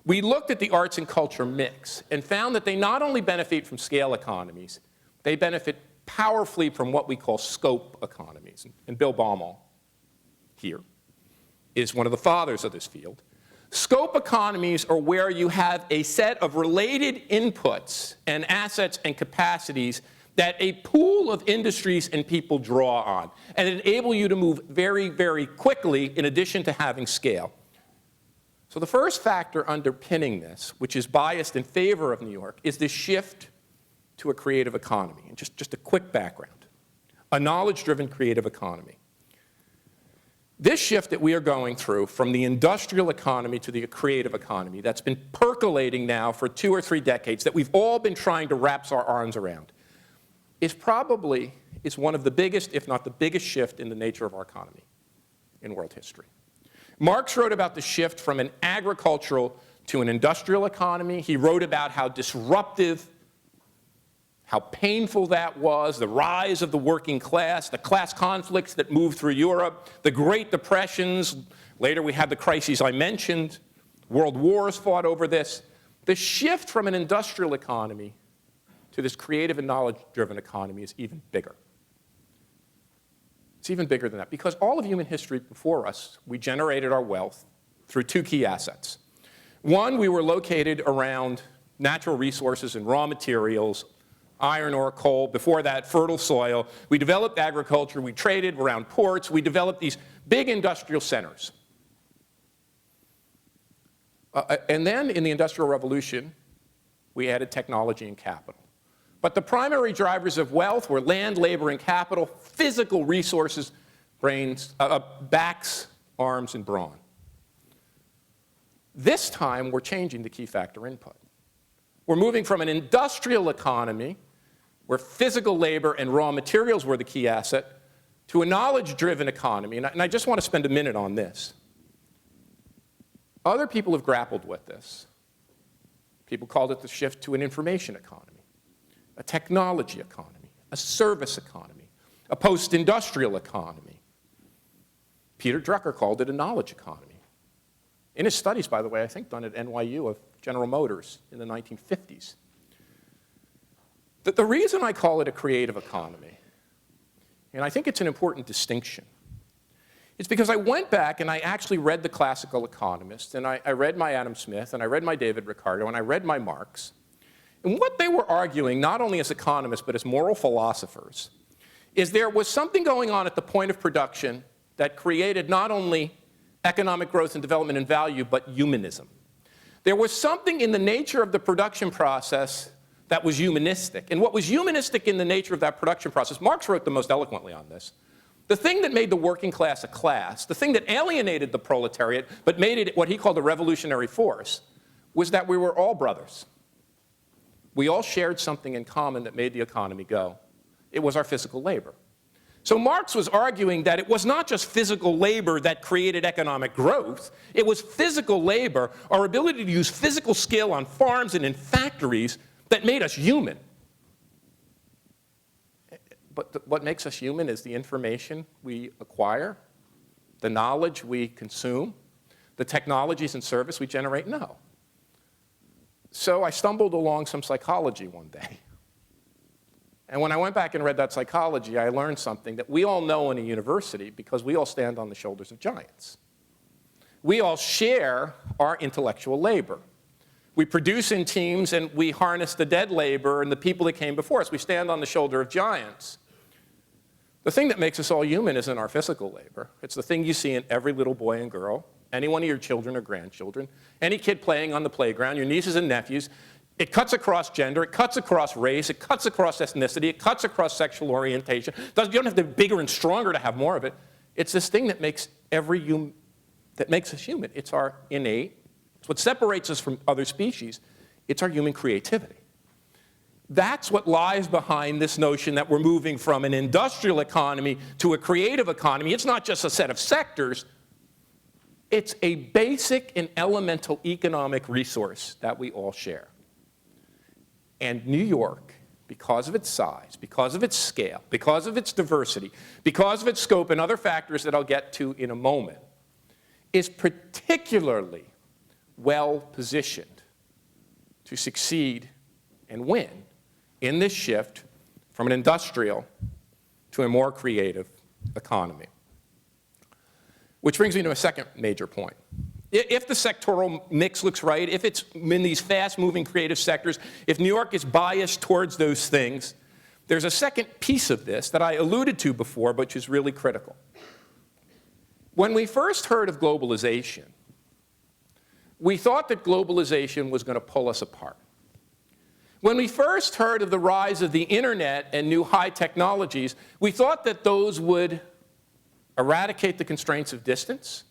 We looked at the arts and culture mix and found that they not only benefit from scale economies, they benefit powerfully from what we call scope economies. And Bill Baumol here is one of the fathers of this field. Scope economies are where you have a set of related inputs and assets and capacities that a pool of industries and people draw on and enable you to move very, very quickly in addition to having scale. So the first factor underpinning this, which is biased in favor of New York, is this shift to a creative economy. And just a quick background. A knowledge-driven creative economy. This shift that we are going through from the industrial economy to the creative economy that's been percolating now for 2 or 3 decades, that we've all been trying to wrap our arms around, is one of the biggest, if not the biggest shift in the nature of our economy in world history. Marx wrote about the shift from an agricultural to an industrial economy. He wrote about how disruptive, how painful that was, the rise of the working class, the class conflicts that moved through Europe, the Great Depressions. Later we had the crises I mentioned. World wars fought over this. The shift from an industrial economy to this creative and knowledge-driven economy is even bigger. It's even bigger than that, because all of human history before us, we generated our wealth through 2 key assets. One, we were located around natural resources and raw materials, iron ore, coal, before that, fertile soil. We developed agriculture, we traded around ports, we developed these big industrial centers. And then in the Industrial Revolution, we added technology and capital. But the primary drivers of wealth were land, labor, and capital, physical resources, brains, backs, arms, and brawn. This time, we're changing the key factor input. We're moving from an industrial economy, where physical labor and raw materials were the key asset, to a knowledge-driven economy. And I just want to spend a minute on this. Other people have grappled with this. People called it the shift to an information economy, a technology economy, a service economy, a post-industrial economy. Peter Drucker called it a knowledge economy. In his studies, by the way, I think done at NYU of General Motors in the 1950s. The reason I call it a creative economy, and I think it's an important distinction, is because I went back and I actually read the classical economists, and I read my Adam Smith, and I read my David Ricardo, and I read my Marx. And what they were arguing, not only as economists, but as moral philosophers, is there was something going on at the point of production that created not only economic growth and development and value, but humanism. There was something in the nature of the production process that was humanistic. And what was humanistic in the nature of that production process, Marx wrote the most eloquently on this, the thing that made the working class a class, the thing that alienated the proletariat, but made it what he called a revolutionary force, was that we were all brothers. We all shared something in common that made the economy go. It was our physical labor. So Marx was arguing that it was not just physical labor that created economic growth. It was physical labor, our ability to use physical skill on farms and in factories that made us human. But what makes us human is the information we acquire, the knowledge we consume, the technologies and service we generate? No. So I stumbled along some psychology one day. And when I went back and read that psychology, I learned something that we all know in a university because we all stand on the shoulders of giants. We all share our intellectual labor. We produce in teams and we harness the dead labor and the people that came before us. We stand on the shoulder of giants. The thing that makes us all human isn't our physical labor. It's the thing you see in every little boy and girl, any one of your children or grandchildren, any kid playing on the playground, your nieces and nephews. It cuts across gender, it cuts across race, it cuts across ethnicity, it cuts across sexual orientation. You don't have to be bigger and stronger to have more of it. It's this thing that makes us human. It's our innate. It's what separates us from other species. It's our human creativity. That's what lies behind this notion that we're moving from an industrial economy to a creative economy. It's not just a set of sectors. It's a basic and elemental economic resource that we all share. And New York, because of its size, because of its scale, because of its diversity, because of its scope and other factors that I'll get to in a moment, is particularly well positioned to succeed and win in this shift from an industrial to a more creative economy. Which brings me to a second major point. If the sectoral mix looks right, if it's in these fast-moving creative sectors, if New York is biased towards those things, there's a second piece of this that I alluded to before, but which is really critical. When we first heard of globalization, we thought that globalization was going to pull us apart. When we first heard of the rise of the internet and new high technologies, we thought that those would eradicate the constraints of distance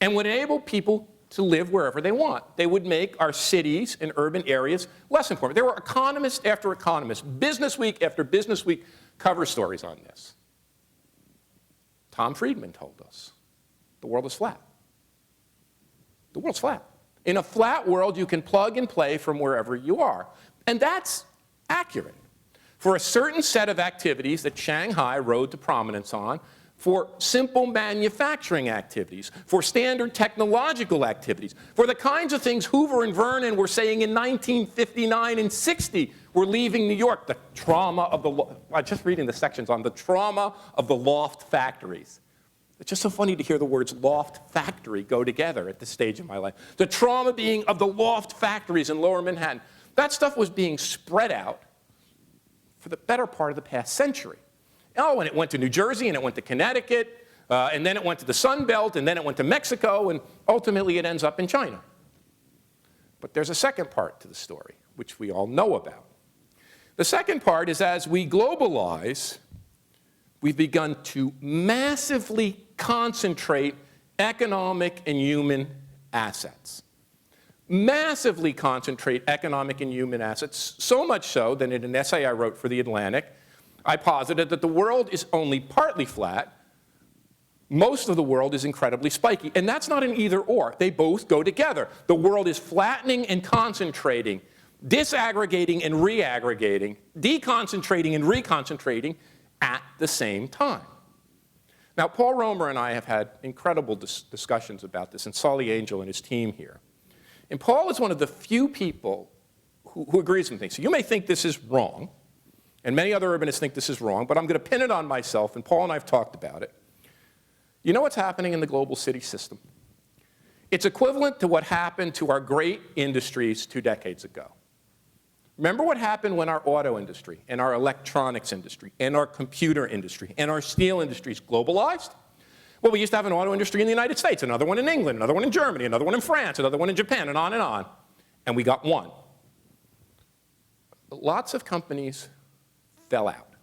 and would enable people to live wherever they want. They would make our cities and urban areas less important. There were economists after economists, Business Week after Business Week cover stories on this. Tom Friedman told us, the world is flat. The world's flat. In a flat world, you can plug and play from wherever you are. And that's accurate. For a certain set of activities that Shanghai rode to prominence on, for simple manufacturing activities, for standard technological activities, for the kinds of things Hoover and Vernon were saying in 1959 and 60 were leaving New York, the trauma of I'm just reading the sections on the trauma of the loft factories. It's just so funny to hear the words loft factory go together at this stage in my life. The trauma being of the loft factories in lower Manhattan. That stuff was being spread out for the better part of the past century. Oh, and it went to New Jersey, and it went to Connecticut, and then it went to the Sun Belt, and then it went to Mexico, and ultimately it ends up in China. But there's a second part to the story, which we all know about. The second part is as we globalize, we've begun to massively concentrate economic and human assets. Massively concentrate economic and human assets, so much so that in an essay I wrote for The Atlantic, I posited that the world is only partly flat. Most of the world is incredibly spiky. And that's not an either or. They both go together. The world is flattening and concentrating, disaggregating and reaggregating, deconcentrating and reconcentrating at the same time. Now, Paul Romer and I have had incredible discussions about this, and Solly Angel and his team here. And Paul is one of the few people who agrees with me. So you may think this is wrong, and many other urbanists think this is wrong, but I'm going to pin it on myself, and Paul and I have talked about it. You know what's happening in the global city system? It's equivalent to what happened to our great industries 2 decades ago. Remember what happened when our auto industry, and our electronics industry, and our computer industry, and our steel industries globalized? Well, we used to have an auto industry in the United States, another one in England, another one in Germany, another one in France, another one in Japan, and on, and we got one. Lots of companies fell out.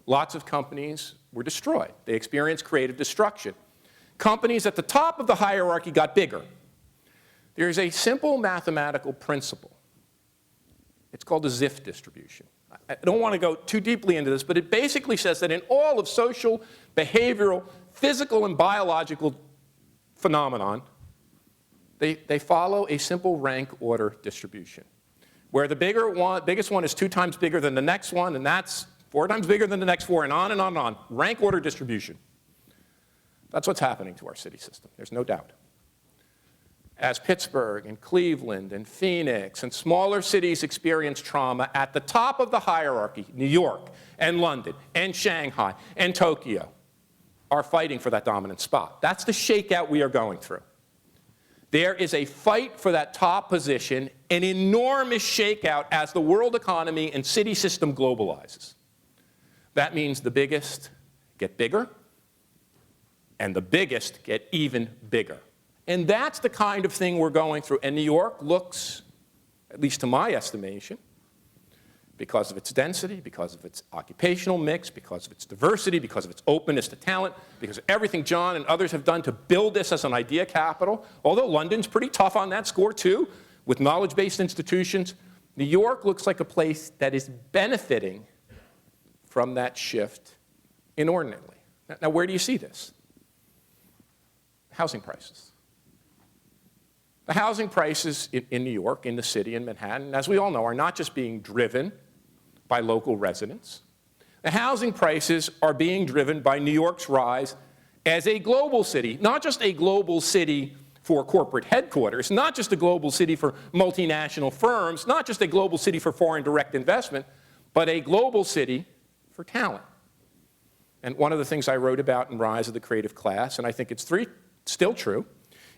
Lots of companies were destroyed. They experienced creative destruction. Companies at the top of the hierarchy got bigger. There's a simple mathematical principle. It's called the Ziff distribution. I don't want to go too deeply into this, but it basically says that in all of social, behavioral, physical, and biological phenomenon, they follow a simple rank order distribution, where the biggest one is 2 times bigger than the next one, and that's 4 times bigger than the next 4, and on and on and on. Rank order distribution. That's what's happening to our city system. There's no doubt. As Pittsburgh and Cleveland and Phoenix and smaller cities experience trauma, at the top of the hierarchy, New York and London and Shanghai and Tokyo are fighting for that dominant spot. That's the shakeout we are going through. There is a fight for that top position, an enormous shakeout as the world economy and city system globalizes. That means the biggest get bigger, and the biggest get even bigger. And that's the kind of thing we're going through. And New York looks, at least to my estimation, because of its density, because of its occupational mix, because of its diversity, because of its openness to talent, because of everything John and others have done to build this as an idea capital, although London's pretty tough on that score too, with knowledge-based institutions, New York looks like a place that is benefiting from that shift inordinately. Now, where do you see this? Housing prices. The housing prices in New York, in the city, in Manhattan, as we all know, are not just being driven by local residents. The housing prices are being driven by New York's rise as a global city, not just a global city for corporate headquarters, not just a global city for multinational firms, not just a global city for foreign direct investment, but a global city for talent. And one of the things I wrote about in Rise of the Creative Class, and I think it's still true,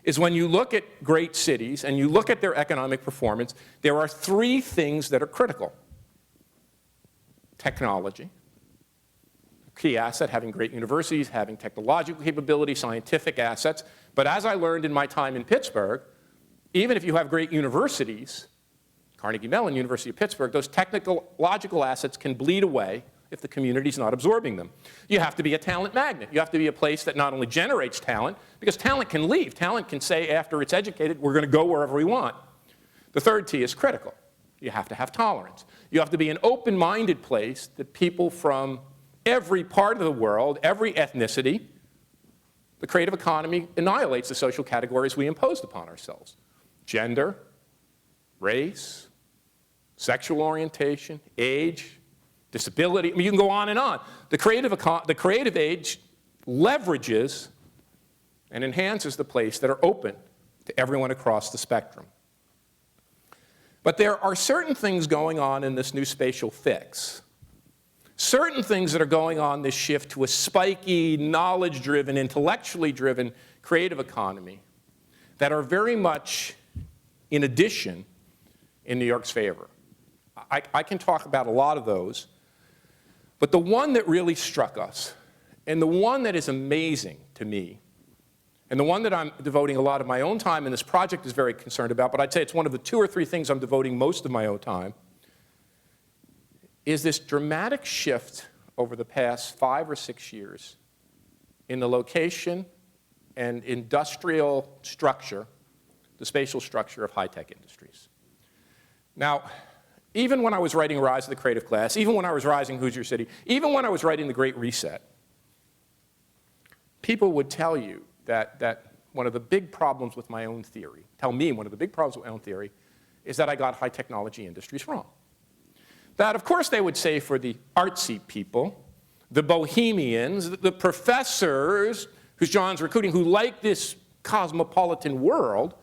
is when you look at great cities and you look at their economic performance, there are 3 things that are critical. Technology, a key asset, having great universities, having technological capability, scientific assets. But as I learned in my time in Pittsburgh, even if you have great universities, Carnegie Mellon, University of Pittsburgh, those technological assets can bleed away if the community's not absorbing them. You have to be a talent magnet. You have to be a place that not only generates talent, because talent can leave. Talent can say after it's educated, we're going to go wherever we want. The third T is critical. You have to have tolerance. You have to be an open-minded place that people from every part of the world, every ethnicity, the creative economy annihilates the social categories we imposed upon ourselves. Gender, race, sexual orientation, age, disability, I mean, you can go on and on. The creative age leverages and enhances the place that are open to everyone across the spectrum. But there are certain things going on in this new spatial fix, certain things that are going on this shift to a spiky, knowledge-driven, intellectually driven creative economy that are very much in addition in New York's favor. I can talk about a lot of those. But the one that really struck us, and the one that is amazing to me, and the one that I'm devoting a lot of my own time, and this project is very concerned about, but I'd say it's one of the 2 or 3 things I'm devoting most of my own time, is this dramatic shift over the past 5 or 6 years in the location and industrial structure, the spatial structure of high-tech industries. Now, even when I was writing Rise of the Creative Class, even when I was writing Who's Your City, even when I was writing The Great Reset, people would tell you that one of the big problems with my own theory, one of the big problems with my own theory, is that I got high technology industries wrong. That, of course, they would say for the artsy people, the bohemians, the professors, who's John's recruiting, who like this cosmopolitan world,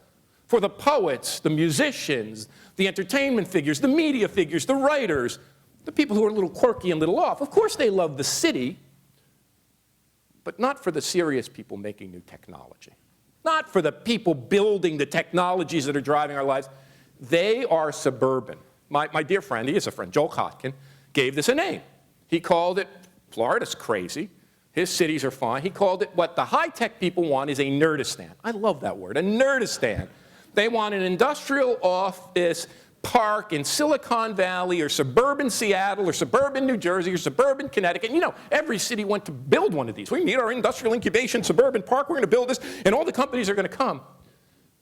for the poets, the musicians, the entertainment figures, the media figures, the writers, the people who are a little quirky and a little off. Of course they love the city, but not for the serious people making new technology. Not for the people building the technologies that are driving our lives. They are suburban. My dear friend, he is a friend, Joel Kotkin, gave this a name. He called it, Florida's crazy. His cities are fine. He called it, what the high-tech people want is a nerdistan. I love that word, a nerdistan. They want an industrial office park in Silicon Valley or suburban Seattle or suburban New Jersey or suburban Connecticut. You know, every city went to build one of these. We need our industrial incubation suburban park. We're going to build this, and all the companies are going to come.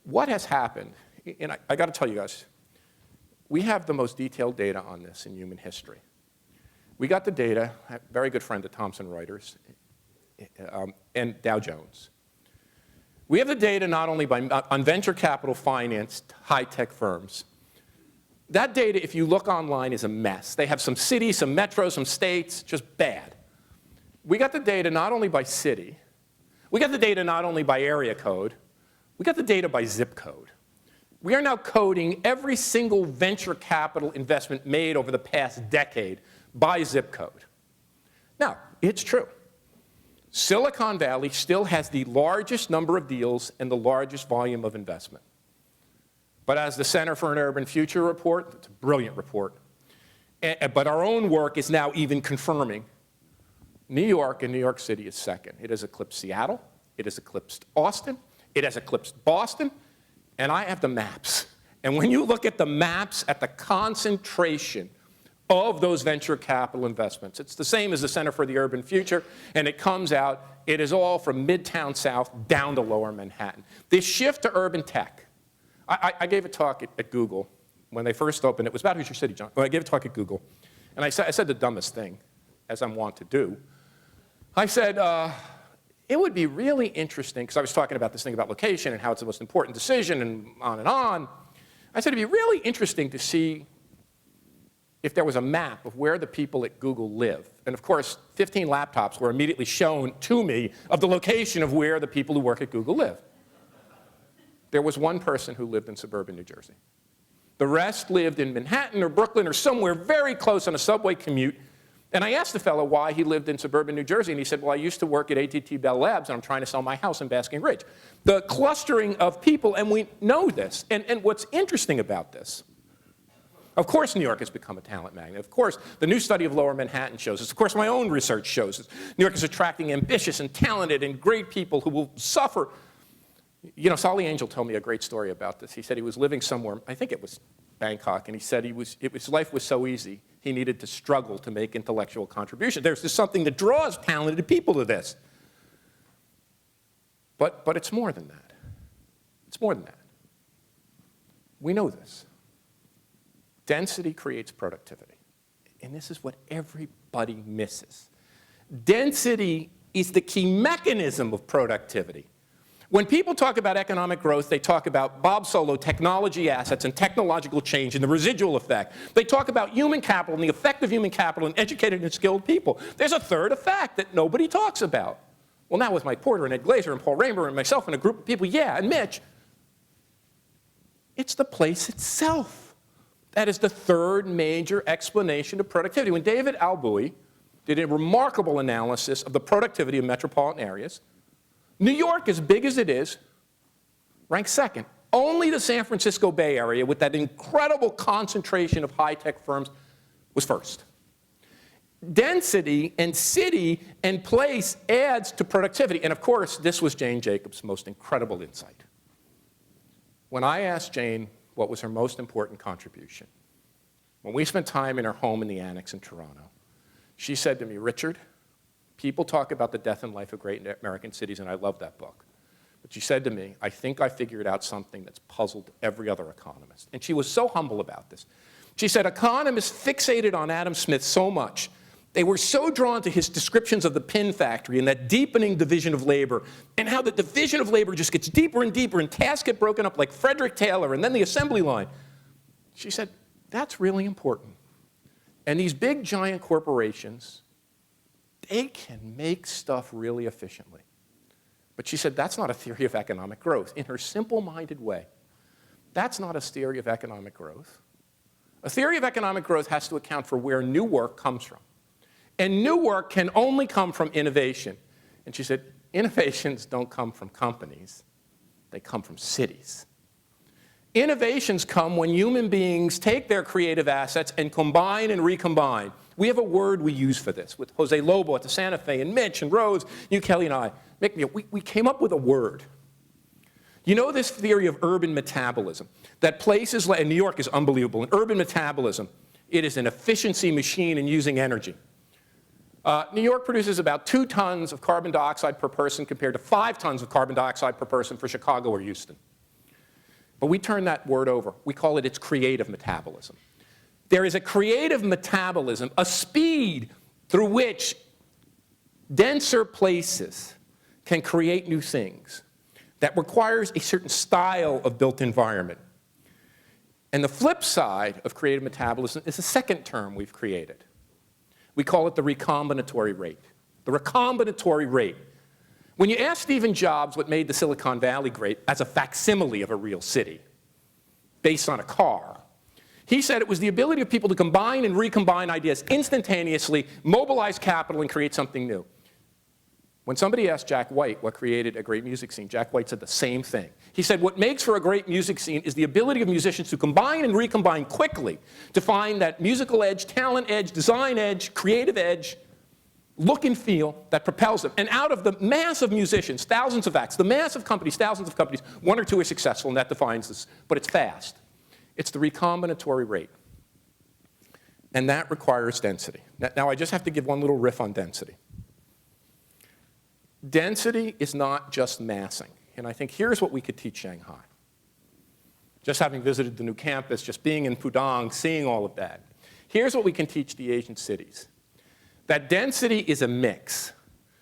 What has happened, and I got to tell you guys, we have the most detailed data on this in human history. We got the data, a very good friend of Thomson Reuters, and Dow Jones. We have the data not only on venture capital financed high-tech firms. That data, if you look online, is a mess. They have some cities, some metros, some states, just bad. We got the data not only by city. We got the data not only by area code. We got the data by zip code. We are now coding every single venture capital investment made over the past decade by zip code. Now, it's true. Silicon Valley still has the largest number of deals and the largest volume of investment. But as the Center for an Urban Future report, it's a brilliant report, but our own work is now even confirming New York and New York City is second. It has eclipsed Seattle, it has eclipsed Austin, it has eclipsed Boston, and I have the maps. And when you look at the maps at the concentration of those venture capital investments, it's the same as the Center for the Urban Future, and it comes out, it is all from Midtown South down to Lower Manhattan. This shift to urban tech. I gave a talk at Google when they first opened. It was about Who's Your City, John. Well, I gave a talk at Google, and I said the dumbest thing, as I'm wont to do. I said, it would be really interesting, because I was talking about this thing about location and how it's the most important decision and on and on. I said it'd be really interesting to see if there was a map of where the people at Google live. And of course, 15 laptops were immediately shown to me of the location of where the people who work at Google live. There was one person who lived in suburban New Jersey. The rest lived in Manhattan or Brooklyn or somewhere very close on a subway commute. And I asked the fellow why he lived in suburban New Jersey, and he said, well, I used to work at AT&T Bell Labs, and I'm trying to sell my house in Basking Ridge. The clustering of people, and we know this. And what's interesting about this, of course New York has become a talent magnet. Of course, the new study of Lower Manhattan shows this. Of course, my own research shows this. New York is attracting ambitious and talented and great people who will suffer. You know, Solly Angel told me a great story about this. He said he was living somewhere, I think it was Bangkok, and he said his life was so easy, he needed to struggle to make intellectual contribution. There's just something that draws talented people to this. But it's more than that. It's more than that. We know this. Density creates productivity. And this is what everybody misses. Density is the key mechanism of productivity. When people talk about economic growth, they talk about Bob Solow, technology assets and technological change and the residual effect. They talk about human capital and the effect of human capital in educated and skilled people. There's a third effect that nobody talks about. Well, now with Mike Porter and Ed Glazer and Paul Raymer and myself and a group of people, yeah, and Mitch, it's the place itself. That is the third major explanation of productivity. When David Alboui did a remarkable analysis of the productivity of metropolitan areas, New York, as big as it is, ranks second. Only the San Francisco Bay Area, with that incredible concentration of high-tech firms, was first. density and city and place adds to productivity. And of course, this was Jane Jacobs' most incredible insight. When I asked Jane what was her most important contribution, when we spent time in her home in the Annex in Toronto, she said to me, Richard, people talk about the death and life of great American cities, and I love that book. But she said to me, I think I figured out something that's puzzled every other economist. And she was so humble about this. She said, economists fixated on Adam Smith so much. They were so drawn to his descriptions of the pin factory and that deepening division of labor, and how the division of labor just gets deeper and deeper, and tasks get broken up like Frederick Taylor, and then the assembly line. She said, that's really important. And these big, giant corporations, they can make stuff really efficiently. But she said, that's not a theory of economic growth. In her simple-minded way, that's not a theory of economic growth. A theory of economic growth has to account for where new work comes from. And new work can only come from innovation. And she said, innovations don't come from companies. They come from cities. Innovations come when human beings take their creative assets and combine and recombine. We have a word we use for this with Jose Lobo at the Santa Fe and Mitch and Rose, you, Kelly, and I. We came up with a word. You know this theory of urban metabolism, that places like, and New York is unbelievable, in urban metabolism, it is an efficiency machine in using energy. New York produces about 2 tons of carbon dioxide per person compared to 5 tons of carbon dioxide per person for Chicago or Houston. But we turn that word over. We call it its creative metabolism. There is a creative metabolism, a speed through which denser places can create new things that requires a certain style of built environment. And the flip side of creative metabolism is a second term we've created. We call it the recombinatory rate. The recombinatory rate. When you ask Stephen Jobs what made the Silicon Valley great as a facsimile of a real city, based on a car, he said it was the ability of people to combine and recombine ideas instantaneously, mobilize capital, and create something new. When somebody asked Jack White what created a great music scene, Jack White said the same thing. He said what makes for a great music scene is the ability of musicians to combine and recombine quickly to find that musical edge, talent edge, design edge, creative edge, look and feel that propels them. And out of the mass of musicians, thousands of acts, the mass of companies, thousands of companies, 1 or 2 are successful, and that defines this. But it's fast. It's the recombinatory rate. And that requires density. Now I just have to give one little riff on density. Density is not just massing. And I think here's what we could teach Shanghai. Just having visited the new campus, just being in Pudong, seeing all of that. Here's what we can teach the Asian cities. That density is a mix.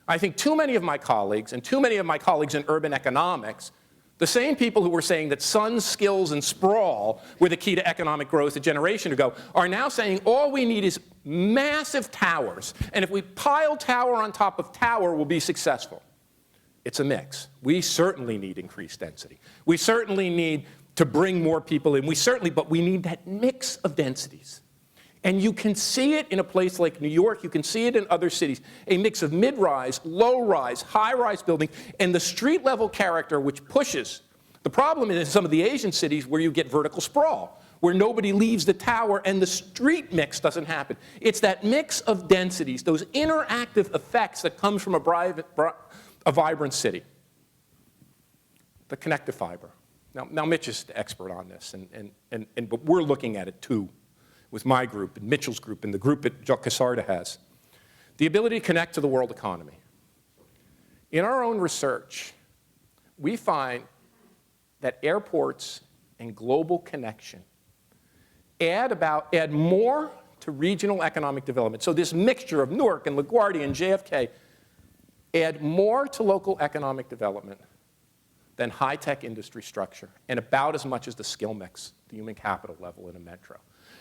I think too many of my colleagues, and too many of my colleagues in urban economics, the same people who were saying that sun, skills, and sprawl were the key to economic growth a generation ago, are now saying all we need is massive towers. And if we pile tower on top of tower, we'll be successful. It's a mix. We certainly need increased density. We certainly need to bring more people in. But we need that mix of densities. And you can see it in a place like New York. You can see it in other cities. A mix of mid-rise, low-rise, high-rise buildings, and the street-level character which pushes. The problem is in some of the Asian cities where you get vertical sprawl, where nobody leaves the tower and the street mix doesn't happen. It's that mix of densities, those interactive effects that comes from a vibrant city. The connective fiber. Now Mitch is the expert on this, but we're looking at it too, with my group and Mitchell's group and the group that Jacques Cassarda has. The ability to connect to the world economy. In our own research, we find that airports and global connection add more to regional economic development. So this mixture of Newark and LaGuardia and JFK add more to local economic development than high-tech industry structure, and about as much as the skill mix, the human capital level in a metro.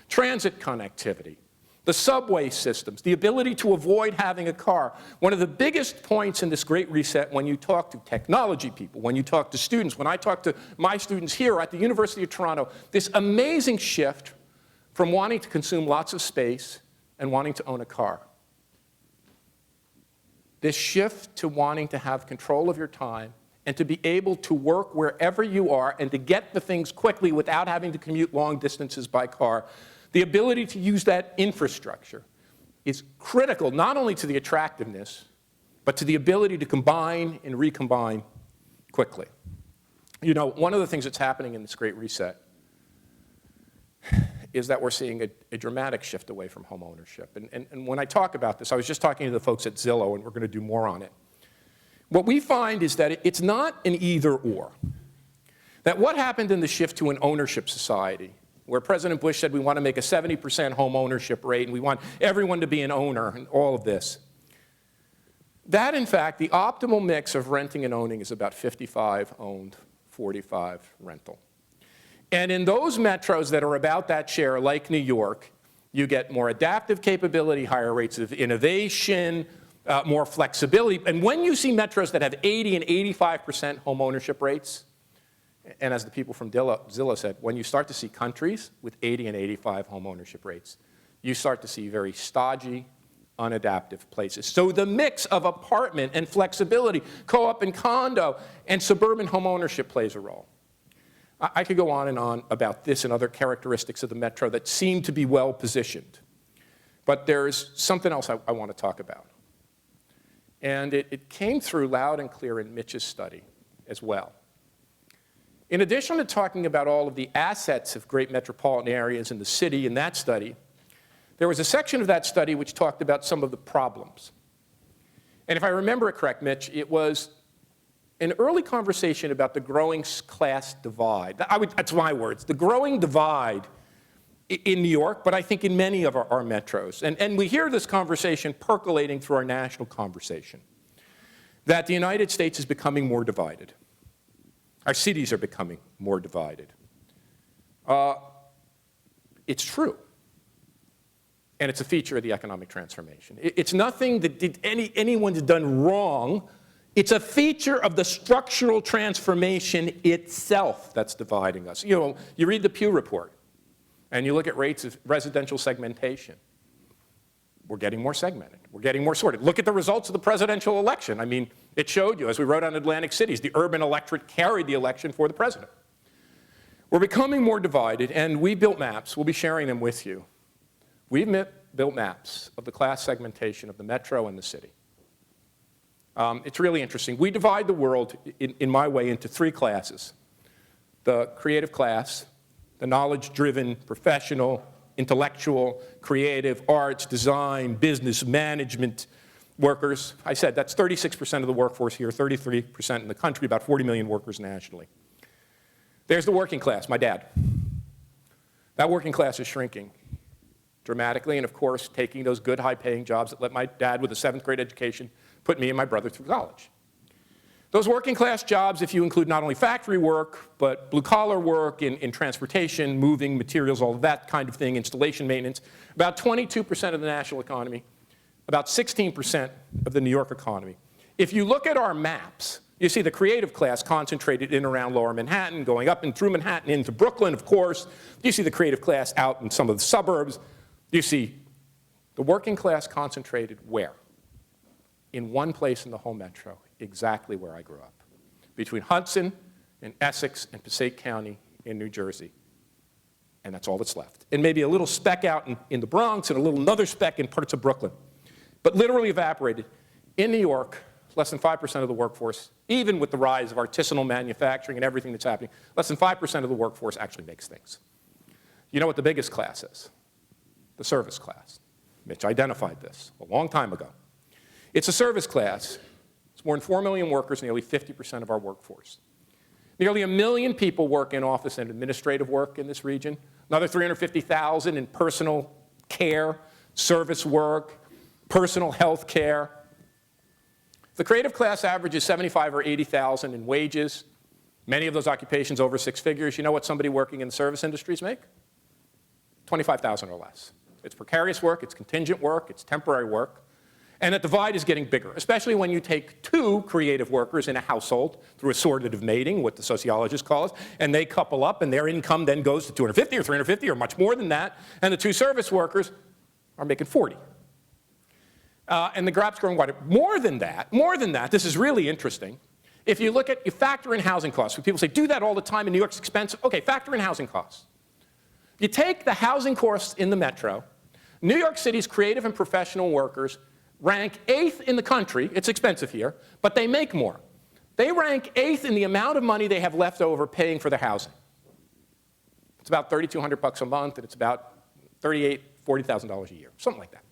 Transit connectivity, the subway systems, the ability to avoid having a car. One of the biggest points in this Great Reset when you talk to technology people, when you talk to students, when I talk to my students here at the University of Toronto, this amazing shift from wanting to consume lots of space and wanting to own a car. This shift to wanting to have control of your time and to be able to work wherever you are and to get the things quickly without having to commute long distances by car. The ability to use that infrastructure is critical not only to the attractiveness, but to the ability to combine and recombine quickly. You know, one of the things that's happening in this Great Reset is that we're seeing a dramatic shift away from home ownership. And when I talk about this, I was just talking to the folks at Zillow, and we're going to do more on it. What we find is that it's not an either-or. That what happened in the shift to an ownership society, where President Bush said we want to make a 70% home ownership rate and we want everyone to be an owner and all of this, that, in fact, the optimal mix of renting and owning is about 55 owned, 45 rental. And in those metros that are about that share, like New York, you get more adaptive capability, higher rates of innovation, more flexibility. And when you see metros that have 80 and 85% home ownership rates, and as the people from Zillow said, when you start to see countries with 80 and 85 home ownership rates, you start to see very stodgy, unadaptive places. So the mix of apartment and flexibility, co-op and condo, and suburban home ownership plays a role. I could go on and on about this and other characteristics of the metro that seem to be well positioned. But there's something else I want to talk about. And it came through loud and clear in Mitch's study as well. In addition to talking about all of the assets of great metropolitan areas in the city in that study, there was a section of that study which talked about some of the problems. And if I remember it correct, Mitch, it was an early conversation about the growing class divide. That's my words, the growing divide in New York, but I think in many of our metros. And we hear this conversation percolating through our national conversation, that the United States is becoming more divided. Our cities are becoming more divided. It's true. And it's a feature of the economic transformation. It's nothing that anyone's done wrong. It's a feature of the structural transformation itself that's dividing us. You know, you read the Pew Report, and you look at rates of residential segmentation. We're getting more segmented. We're getting more sorted. Look at the results of the presidential election. I mean, it showed you, as we wrote on Atlantic Cities, the urban electorate carried the election for the president. We're becoming more divided, and we built maps. We'll be sharing them with you. We've built maps of the class segmentation of the metro and the city. It's really interesting. We divide the world, in my way, into three classes. The creative class, the knowledge-driven, professional, intellectual, creative, arts, design, business, management workers. I said that's 36% of the workforce here, 33% in the country, about 40 million workers nationally. There's the working class, my dad. That working class is shrinking dramatically, and of course, taking those good, high-paying jobs that let my dad with a 7th grade education put me and my brother through college. Those working class jobs, if you include not only factory work, but blue-collar work in transportation, moving materials, all of that kind of thing, installation maintenance, about 22% of the national economy, about 16% of the New York economy. If you look at our maps, you see the creative class concentrated in around lower Manhattan, going up and through Manhattan into Brooklyn, of course. You see the creative class out in some of the suburbs. You see the working class concentrated where? In one place in the whole metro, exactly where I grew up, between Hudson and Essex and Passaic County in New Jersey. And that's all that's left. And maybe a little speck out in the Bronx and another speck in parts of Brooklyn. But literally evaporated. In New York, less than 5% of the workforce, even with the rise of artisanal manufacturing and everything that's happening, less than 5% of the workforce actually makes things. You know what the biggest class is? The service class. Mitch identified this a long time ago. It's a service class. It's more than 4 million workers, nearly 50% of our workforce. Nearly 1 million people work in office and administrative work in this region. Another 350,000 in personal care, service work, personal health care. The creative class averages 75 or 80,000 in wages. Many of those occupations over 6 figures. You know what somebody working in the service industries make? 25,000 or less. It's precarious work, it's contingent work, it's temporary work. And that divide is getting bigger, especially when you take 2 creative workers in a household through assortative mating, what the sociologists call it, and they couple up and their income then goes to 250 or 350 or much more than that, and the 2 service workers are making 40. And the gap's growing wider. More than that, this is really interesting. If you look at, you factor in housing costs. People say, do that all the time in New York's expensive. Okay, factor in housing costs. You take the housing costs in the metro, New York City's creative and professional workers rank 8th in the country. It's expensive here, but they make more. They rank 8th in the amount of money they have left over paying for their housing. It's about $3,200 a month, and it's about $38,000, $40,000 a year, something like that.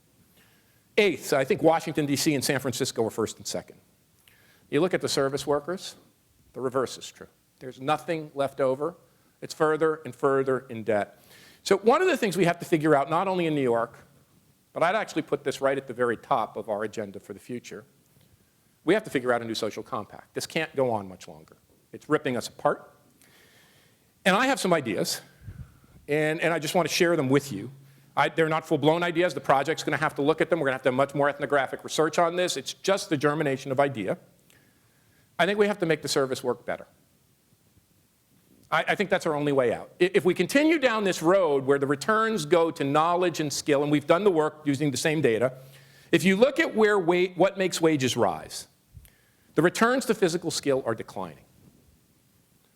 8th, I think Washington, D.C. and San Francisco are 1st and 2nd. You look at the service workers, the reverse is true. There's nothing left over. It's further and further in debt. So one of the things we have to figure out, not only in New York, but I'd actually put this right at the very top of our agenda for the future, we have to figure out a new social compact. This can't go on much longer. It's ripping us apart. And I have some ideas, and I just want to share them with you. They're not full-blown ideas. The project's going to have to look at them. We're going to have to have much more ethnographic research on this. It's just the germination of idea. I think we have to make the service work better. I think that's our only way out. If we continue down this road where the returns go to knowledge and skill, and we've done the work using the same data, if you look at what makes wages rise, the returns to physical skill are declining.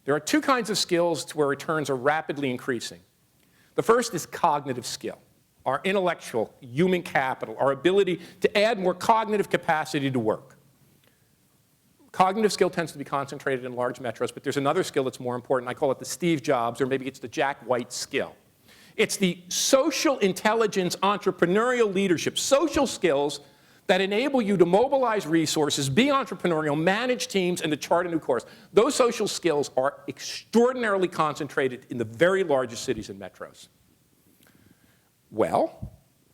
There are two kinds of skills where returns are rapidly increasing. The first is cognitive skill, our intellectual, human capital, our ability to add more cognitive capacity to work. Cognitive skill tends to be concentrated in large metros, but there's another skill that's more important. I call it the Steve Jobs, or maybe it's the Jack White skill. It's the social intelligence, entrepreneurial leadership, social skills that enable you to mobilize resources, be entrepreneurial, manage teams, and to chart a new course. Those social skills are extraordinarily concentrated in the very largest cities and metros. Well,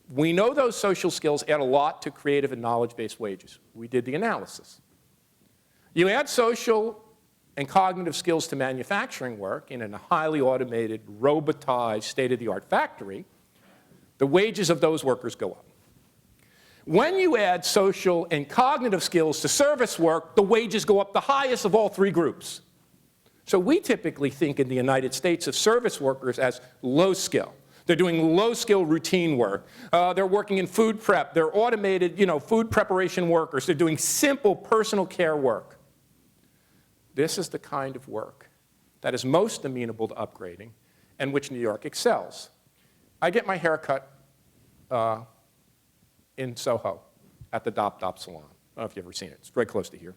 we know those social skills add a lot to creative and knowledge-based wages. We did the analysis. You add social and cognitive skills to manufacturing work in a highly automated, robotized, state-of-the-art factory, the wages of those workers go up. When you add social and cognitive skills to service work, the wages go up the highest of all three groups. So we typically think in the United States of service workers as low skill. They're doing low-skill routine work. They're working in food prep. They're automated, food preparation workers. They're doing simple personal care work. This is the kind of work that is most amenable to upgrading and which New York excels. I get my hair cut in Soho at the Dop Dop Salon. I don't know if you've ever seen it. It's very close to here.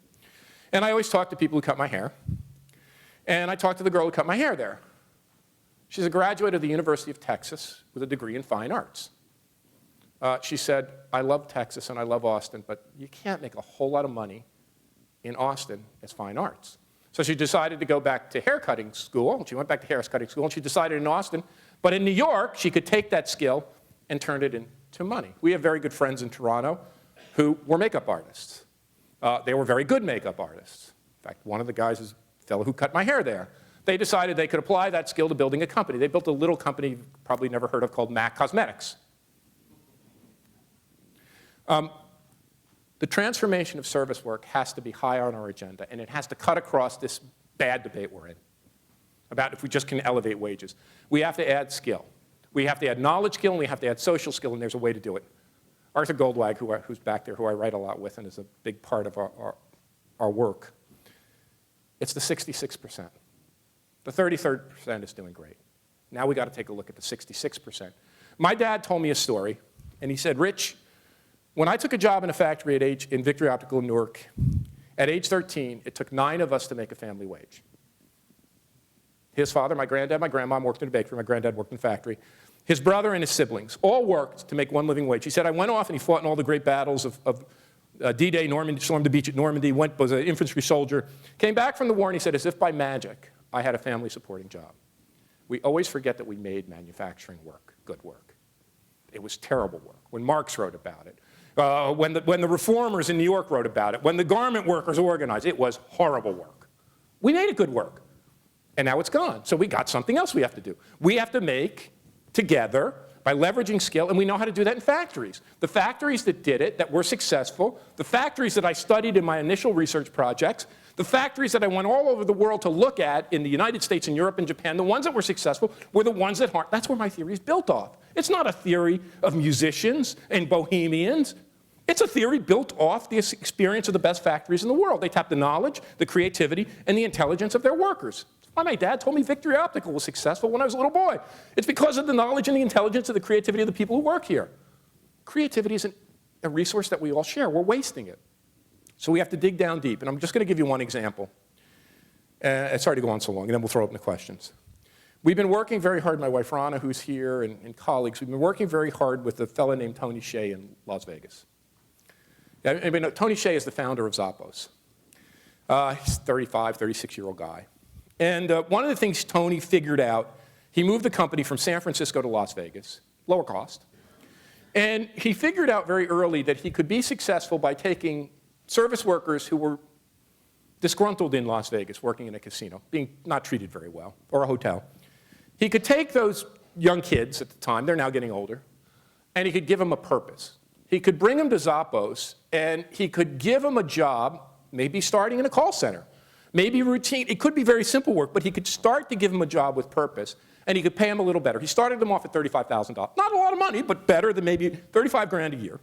And I always talk to people who cut my hair. And I talked to the girl who cut my hair there. She's a graduate of the University of Texas with a degree in fine arts. She said, I love Texas and I love Austin, but you can't make a whole lot of money in Austin as fine arts. So she decided to go back to haircutting school. She went back to haircutting school, and she decided in Austin. But in New York, she could take that skill and turn it into money. We have very good friends in Toronto who were makeup artists. They were very good makeup artists. In fact, one of the guys is a fellow who cut my hair there. They decided they could apply that skill to building a company. They built a little company you've probably never heard of called MAC Cosmetics. The transformation of service work has to be high on our agenda, and it has to cut across this bad debate we're in about if we just can elevate wages. We have to add skill. We have to add knowledge skill, and we have to add social skill, and there's a way to do it. Arthur Goldwag, who's back there, who I write a lot with and is a big part of our work, it's the 66%. The 33% is doing great. Now we got to take a look at the 66%. My dad told me a story, and he said, Rich, when I took a job in a factory in Victory Optical in Newark, at age 13, it took 9 of us to make a family wage. His father, my granddad, my grandma worked in a bakery, my granddad worked in a factory. His brother and his siblings all worked to make one living wage. He said, I went off and he fought in all the great battles of D-Day, Normandy, stormed the beach at Normandy, was an infantry soldier, came back from the war, and he said, as if by magic, I had a family supporting job. We always forget that we made manufacturing work, good work. It was terrible work. When Marx wrote about it, when the reformers in New York wrote about it, when the garment workers organized, it was horrible work. We made it good work, and now it's gone. So we got something else we have to do. We have to make together by leveraging skill, and we know how to do that in factories. The factories that did it, that were successful, the factories that I studied in my initial research projects, the factories that I went all over the world to look at in the United States and Europe and Japan, the ones that were successful were the ones that aren't. That's where my theory is built off. It's not a theory of musicians and bohemians. It's a theory built off the experience of the best factories in the world. They tap the knowledge, the creativity, and the intelligence of their workers. That's why my dad told me Victory Optical was successful when I was a little boy. It's because of the knowledge and the intelligence and the creativity of the people who work here. creativity isn't a resource that we all share. We're wasting it. So we have to dig down deep. And I'm just going to give you one example. Sorry to go on so long, and then we'll throw open the questions. We've been working very hard, my wife Rana, who's here, and colleagues, we've been working very hard with a fellow named Tony Hsieh in Las Vegas. I mean, Tony Hsieh is the founder of Zappos. He's a 35, 36-year-old guy. And one of the things Tony figured out, he moved the company from San Francisco to Las Vegas, lower cost. And he figured out very early that he could be successful by taking service workers who were disgruntled in Las Vegas, working in a casino, being not treated very well, or a hotel. He could take those young kids at the time, they're now getting older, and he could give them a purpose. He could bring them to Zappos, and he could give them a job, maybe starting in a call center, maybe routine. It could be very simple work, but he could start to give them a job with purpose, and he could pay them a little better. He started them off at $35,000. Not a lot of money, but better than maybe 35 grand a year.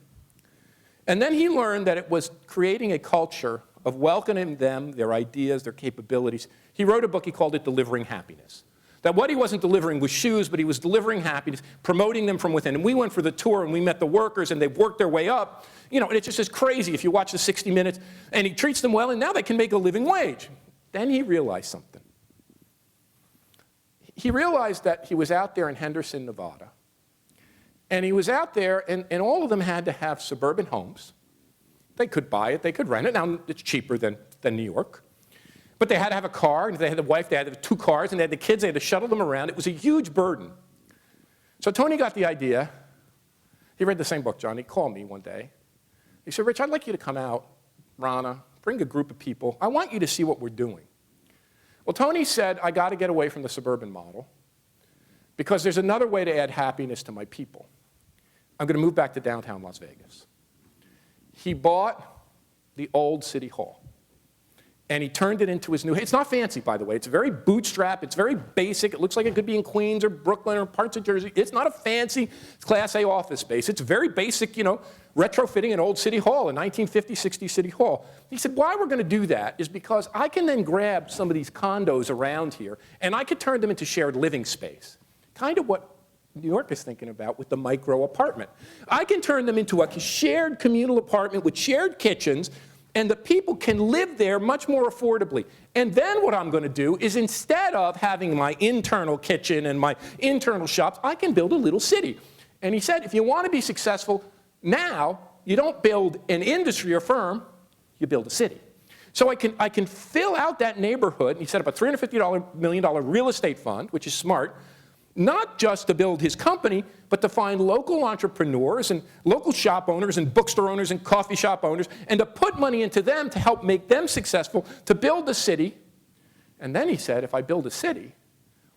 And then he learned that it was creating a culture of welcoming them, their ideas, their capabilities. He wrote a book, he called it Delivering Happiness. That what he wasn't delivering was shoes, but he was delivering happiness, promoting them from within. And we went for the tour, and we met the workers, and they've worked their way up. You know, and it's just as crazy if you watch the 60 Minutes, and he treats them well, and now they can make a living wage. Then he realized something. He realized that he was out there in Henderson, Nevada, and he was out there, and all of them had to have suburban homes. They could buy it, they could rent it. Now, it's cheaper than New York. But they had to have a car, and if they had a wife, they had to have 2 cars, and they had the kids, they had to shuttle them around. It was a huge burden. So Tony got the idea. He read the same book, John. He called me one day. He said, Rich, I'd like you to come out, Rana, bring a group of people. I want you to see what we're doing. Well, Tony said, I got to get away from the suburban model because there's another way to add happiness to my people. I'm going to move back to downtown Las Vegas. He bought the old City Hall. And he turned it into his new, it's not fancy, by the way. It's very bootstrap. It's very basic. It looks like it could be in Queens or Brooklyn or parts of Jersey. It's not a fancy Class A office space. It's very basic, you know, retrofitting an old City Hall, a 1950, 60 City Hall. He said, why we're going to do that is because I can then grab some of these condos around here, and I could turn them into shared living space. Kind of what New York is thinking about with the micro apartment. I can turn them into a shared communal apartment with shared kitchens, and the people can live there much more affordably. And then what I'm going to do is instead of having my internal kitchen and my internal shops, I can build a little city. And he said, if you want to be successful now, you don't build an industry or firm, you build a city. So I can fill out that neighborhood, and he set up a $350 million real estate fund, which is smart, not just to build his company, but to find local entrepreneurs and local shop owners and bookstore owners and coffee shop owners, and to put money into them to help make them successful, to build a city. And then he said, if I build a city,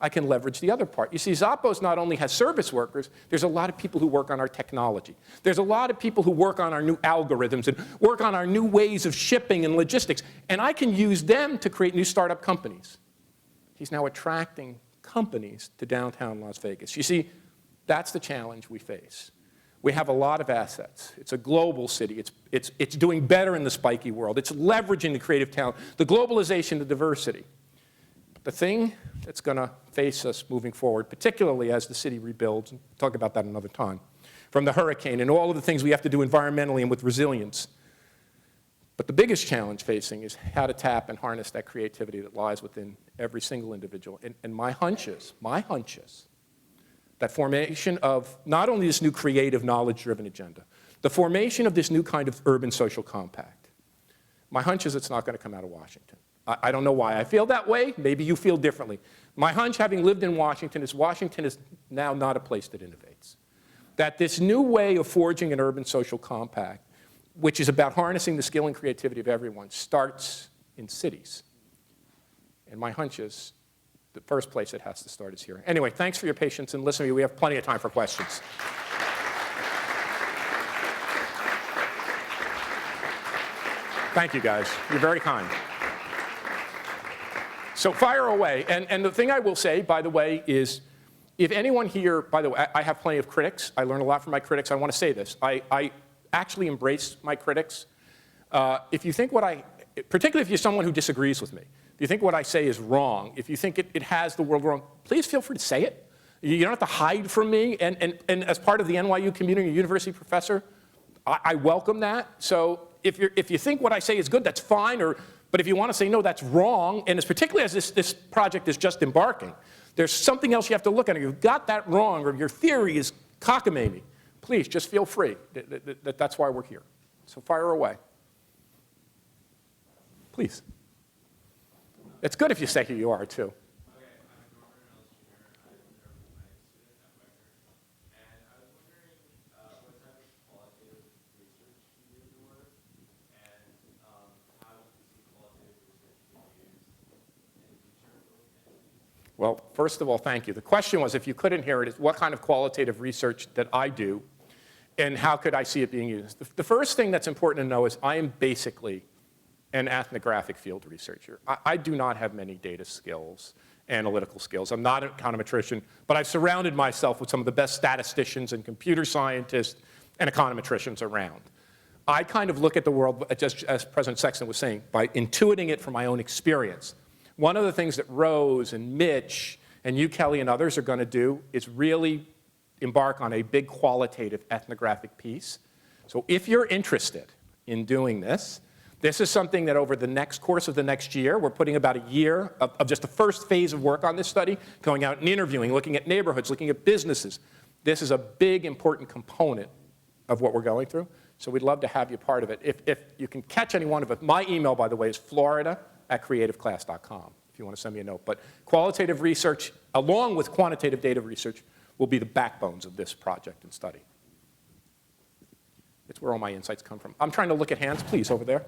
I can leverage the other part. You see, Zappos not only has service workers, there's a lot of people who work on our technology. There's a lot of people who work on our new algorithms and work on our new ways of shipping and logistics. And I can use them to create new startup companies. He's now attracting companies to downtown Las Vegas. You see, that's the challenge we face. We have a lot of assets. It's a global city. It's doing better in the spiky world. It's leveraging the creative talent, the globalization, the diversity. But the thing that's going to face us moving forward, particularly as the city rebuilds, and we'll talk about that another time, from the hurricane and all of the things we have to do environmentally and with resilience. But the biggest challenge facing is how to tap and harness that creativity that lies within every single individual. And my hunch is, that formation of not only this new creative, knowledge-driven agenda, the formation of this new kind of urban social compact, my hunch is it's not going to come out of Washington. I don't know why I feel that way. Maybe you feel differently. My hunch, having lived in Washington is now not a place that innovates. That this new way of forging an urban social compact, which is about harnessing the skill and creativity of everyone, starts in cities. And my hunch is the first place it has to start is here. Anyway, thanks for your patience, and listen to me, we have plenty of time for questions. Thank you, guys. You're very kind. So fire away. And the thing I will say, by the way, is if anyone here, by the way, I have plenty of critics. I learn a lot from my critics. I want to say this. I actually embrace my critics. If you think particularly if you're someone who disagrees with me, if you think what I say is wrong, if you think it has the world wrong, please feel free to say it. You don't have to hide from me. And as part of the NYU community, a university professor, I welcome that. So if you think what I say is good, that's fine. But if you want to say, no, that's wrong, and it's particularly as this project is just embarking, there's something else you have to look at. If you've got that wrong or your theory is cockamamie, please just feel free. That's why we're here. So fire away. Please. It's good if you say who you are, too. Well, first of all, thank you. The question was, if you couldn't hear it, is what kind of qualitative research that I do, and how could I see it being used? The first thing that's important to know is I am basically an ethnographic field researcher. I do not have many data skills, analytical skills. I'm not an econometrician, but I've surrounded myself with some of the best statisticians and computer scientists and econometricians around. I kind of look at the world, just as President Sexton was saying, by intuiting it from my own experience. One of the things that Rose and Mitch and you, Kelly, and others are going to do is really embark on a big qualitative ethnographic piece. So if you're interested in doing this, this is something that over the course of the next year, we're putting about a year of just the first phase of work on this study, going out and interviewing, looking at neighborhoods, looking at businesses. This is a big, important component of what we're going through. So we'd love to have you part of it. If you can catch any one of it, my email, by the way, is florida@creativeclass.com if you want to send me a note. But qualitative research, along with quantitative data research, will be the backbones of this project and study. It's where all my insights come from. I'm trying to look at hands, please, over there.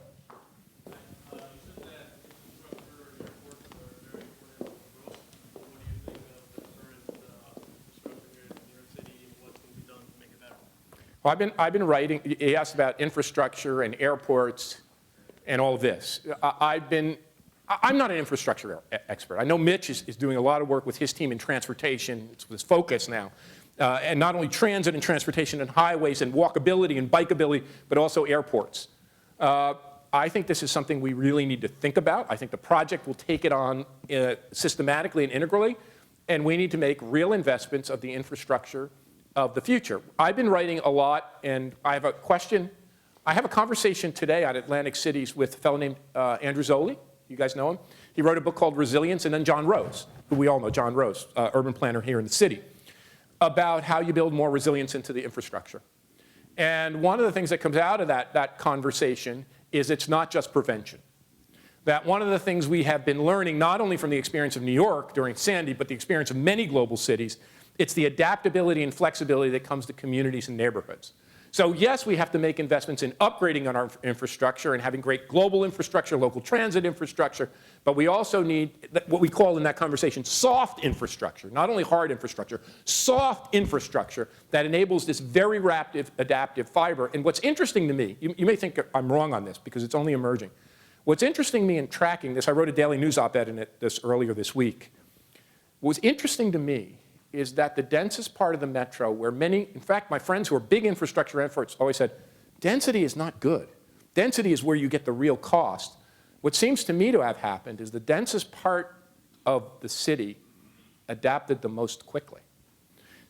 Well, I've been writing. He asked about infrastructure and airports and all of this. I'm not an infrastructure expert. I know Mitch is doing a lot of work with his team in transportation. It's his focus now. And not only transit and transportation and highways and walkability and bikeability, but also airports. I think this is something we really need to think about. I think the project will take it on systematically and integrally. And we need to make real investments of the infrastructure of the future. I've been writing a lot, and I have a question. I have a conversation today at Atlantic Cities with a fellow named Andrew Zoli. You guys know him? He wrote a book called Resilience, and then John Rose, who we all know, John Rose, urban planner here in the city, about how you build more resilience into the infrastructure. And one of the things that comes out of that conversation is it's not just prevention. That one of the things we have been learning, not only from the experience of New York during Sandy, but the experience of many global cities, it's the adaptability and flexibility that comes to communities and neighborhoods. So yes, we have to make investments in upgrading on our infrastructure and having great global infrastructure, local transit infrastructure, but we also need what we call in that conversation soft infrastructure, not only hard infrastructure, soft infrastructure that enables this very rapid adaptive fiber. And what's interesting to me, you may think I'm wrong on this because it's only emerging. What's interesting to me in tracking this, I wrote a Daily News op-ed in it earlier this week. What's interesting to me is that the densest part of the metro where many, in fact, my friends who are big infrastructure experts always said, density is not good. Density is where you get the real cost. What seems to me to have happened is the densest part of the city adapted the most quickly.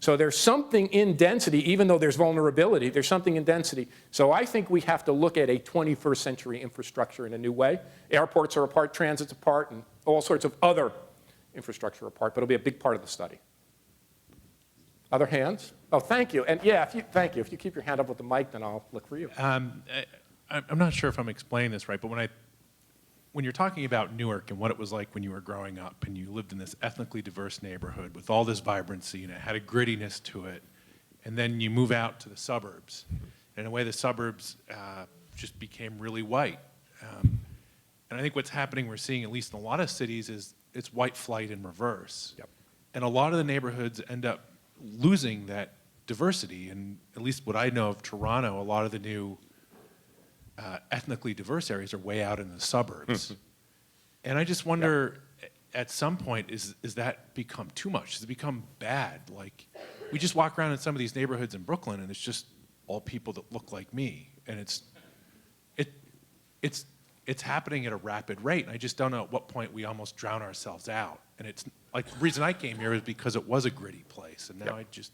So there's something in density, even though there's vulnerability, there's something in density. So I think we have to look at a 21st century infrastructure in a new way. Airports are a part, transit's a part, and all sorts of other infrastructure are a part, but it'll be a big part of the study. Other hands? Oh, thank you. And yeah, thank you. If you keep your hand up with the mic, then I'll look for you. I'm not sure if I'm explaining this right, but when you're talking about Newark and what it was like when you were growing up and you lived in this ethnically diverse neighborhood with all this vibrancy and it had a grittiness to it, and then you move out to the suburbs, and in a way the suburbs just became really white. And I think what's happening, we're seeing at least in a lot of cities, is it's white flight in reverse. Yep. And a lot of the neighborhoods end up losing that diversity, and at least what I know of Toronto, a lot of the new ethnically diverse areas are way out in the suburbs. And I just wonder, at some point, is that become too much? Does it become bad? Like, we just walk around in some of these neighborhoods in Brooklyn, and it's just all people that look like me, and it's it's happening at a rapid rate. And I just don't know at what point we almost drown ourselves out. And it's like, the reason I came here is because it was a gritty place. And now I just.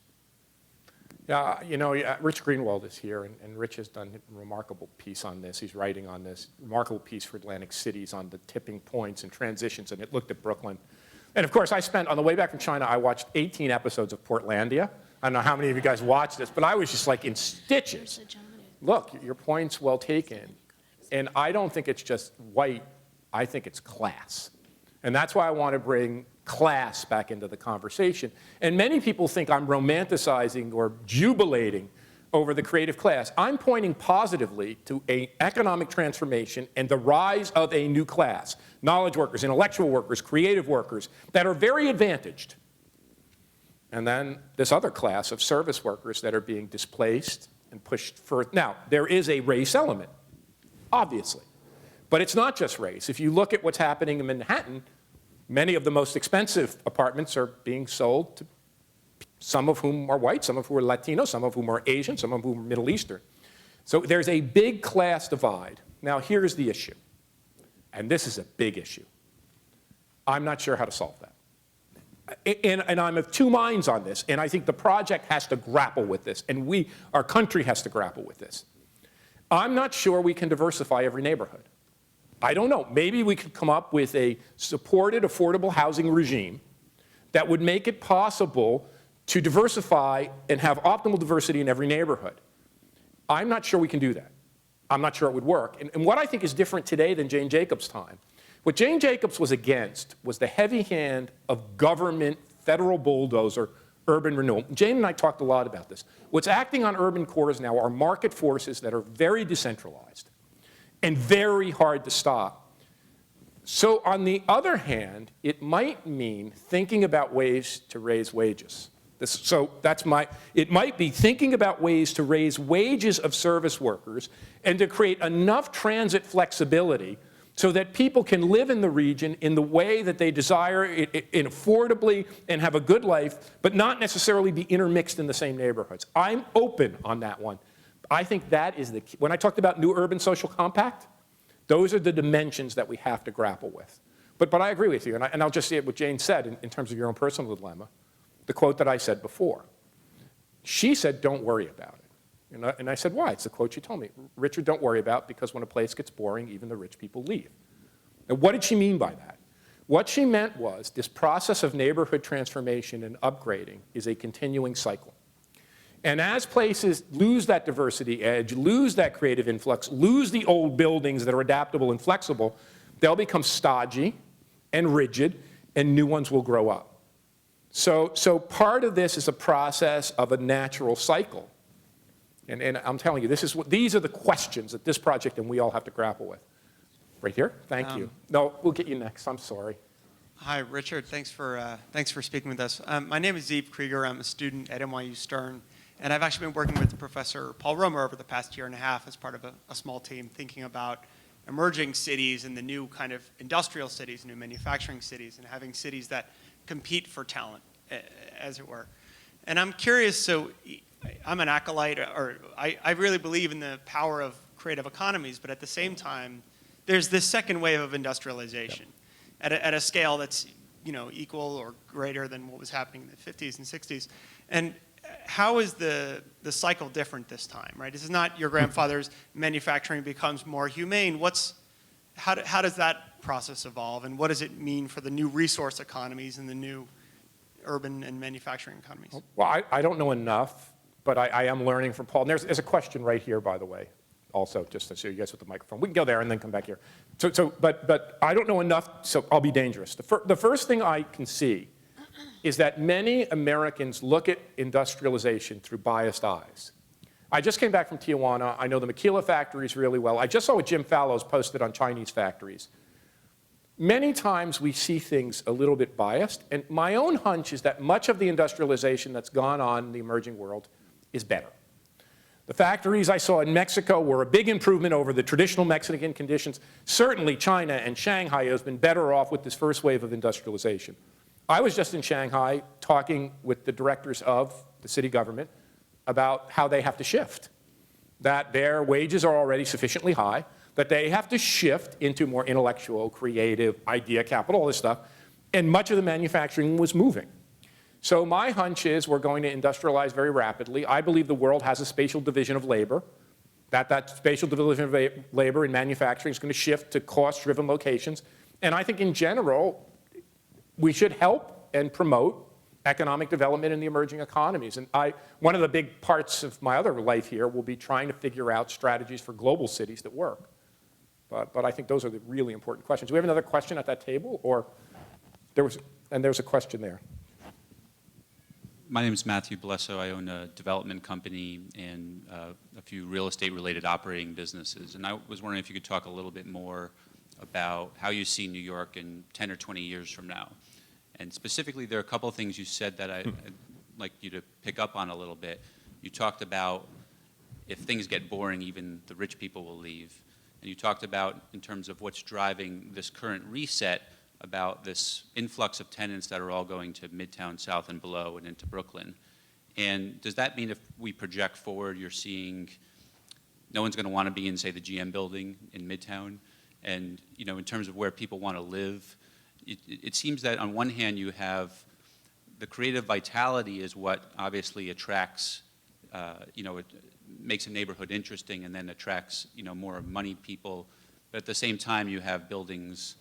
Yeah, you know, Rich Greenwald is here, and Rich has done a remarkable piece on this. He's writing on this, remarkable piece for Atlantic Cities on the tipping points and transitions, and it looked at Brooklyn. And of course, on the way back from China, I watched 18 episodes of Portlandia. I don't know how many of you guys watched this, but I was just like in stitches. Look, your point's well taken. And I don't think it's just white, I think it's class. And that's why I want to bring class back into the conversation. And many people think I'm romanticizing or jubilating over the creative class. I'm pointing positively to an economic transformation and the rise of a new class, knowledge workers, intellectual workers, creative workers, that are very advantaged. And then this other class of service workers that are being displaced and pushed further. Now, there is a race element, obviously. But it's not just race. If you look at what's happening in Manhattan, many of the most expensive apartments are being sold to some of whom are white, some of whom are Latino, some of whom are Asian, some of whom are Middle Eastern. So there's a big class divide. Now here's the issue, and this is a big issue. I'm not sure how to solve that. And I'm of two minds on this, and I think the project has to grapple with this, and our country has to grapple with this. I'm not sure we can diversify every neighborhood. I don't know. Maybe we could come up with a supported, affordable housing regime that would make it possible to diversify and have optimal diversity in every neighborhood. I'm not sure we can do that. I'm not sure it would work. And what I think is different today than Jane Jacobs' time, what Jane Jacobs was against was the heavy hand of government, federal bulldozer, urban renewal. Jane and I talked a lot about this. What's acting on urban cores now are market forces that are very decentralized and very hard to stop. So on the other hand, it might mean thinking about ways to raise wages. It might be thinking about ways to raise wages of service workers and to create enough transit flexibility so that people can live in the region in the way that they desire, affordably, and have a good life, but not necessarily be intermixed in the same neighborhoods. I'm open on that one. I think that is the key. When I talked about new urban social compact, those are the dimensions that we have to grapple with. But I agree with you, and I'll just say what Jane said in terms of your own personal dilemma, the quote that I said before. She said, don't worry about it. And I said, why? It's the quote she told me. Richard, don't worry about it, because when a place gets boring, even the rich people leave. Now, what did she mean by that? What she meant was this process of neighborhood transformation and upgrading is a continuing cycle. And as places lose that diversity edge, lose that creative influx, lose the old buildings that are adaptable and flexible, they'll become stodgy and rigid, and new ones will grow up. So part of this is a process of a natural cycle. And I'm telling you, these are the questions that this project and we all have to grapple with. Right here? Thank you. No, we'll get you next. I'm sorry. Hi, Richard. Thanks for speaking with us. My name is Zeev Krieger. I'm a student at NYU Stern. And I've actually been working with Professor Paul Romer over the past year and a half as part of a small team thinking about emerging cities and the new kind of industrial cities, new manufacturing cities, and having cities that compete for talent, as it were. And I'm curious, so I'm an acolyte, or I really believe in the power of creative economies, but at the same time, there's this second wave of industrialization at a scale that's equal or greater than what was happening in the 50s and 60s. And how is the cycle different this time, right? This is not your grandfather's manufacturing becomes more humane. How does that process evolve, and what does it mean for the new resource economies and the new urban and manufacturing economies? Well, I don't know enough, but I am learning from Paul. And there's a question right here, by the way, also, just to show you guys with the microphone. We can go there and then come back here. But I don't know enough, so I'll be dangerous. The first thing I can see is that many Americans look at industrialization through biased eyes. I just came back from Tijuana. I know the maquila factories really well. I just saw what Jim Fallows posted on Chinese factories. Many times we see things a little bit biased, and my own hunch is that much of the industrialization that's gone on in the emerging world is better. The factories I saw in Mexico were a big improvement over the traditional Mexican conditions. Certainly China and Shanghai has been better off with this first wave of industrialization. I was just in Shanghai talking with the directors of the city government about how they have to shift, that their wages are already sufficiently high, that they have to shift into more intellectual, creative, idea capital, all this stuff, and much of the manufacturing was moving. So my hunch is we're going to industrialize very rapidly. I believe the world has a spatial division of labor, that spatial division of labor in manufacturing is going to shift to cost-driven locations. And I think in general, we should help and promote economic development in the emerging economies. And one of the big parts of my other life here will be trying to figure out strategies for global cities that work. But I think those are the really important questions. Do we have another question at that table? Or there's a question there. My name is Matthew Blesso. I own a development company and a few real estate-related operating businesses. And I was wondering if you could talk a little bit more about how you see New York in 10 or 20 years from now. And specifically, there are a couple of things you said that I'd like you to pick up on a little bit. You talked about if things get boring, even the rich people will leave. And you talked about, in terms of what's driving this current reset, about this influx of tenants that are all going to Midtown South and below and into Brooklyn. And does that mean if we project forward, you're seeing no one's going to want to be in, say, the GM building in Midtown? And, you know, in terms of where people want to live, it seems that on one hand you have the creative vitality is what obviously attracts, you know, it makes a neighborhood interesting and then attracts, you know, more money people. But at the same time, you have buildings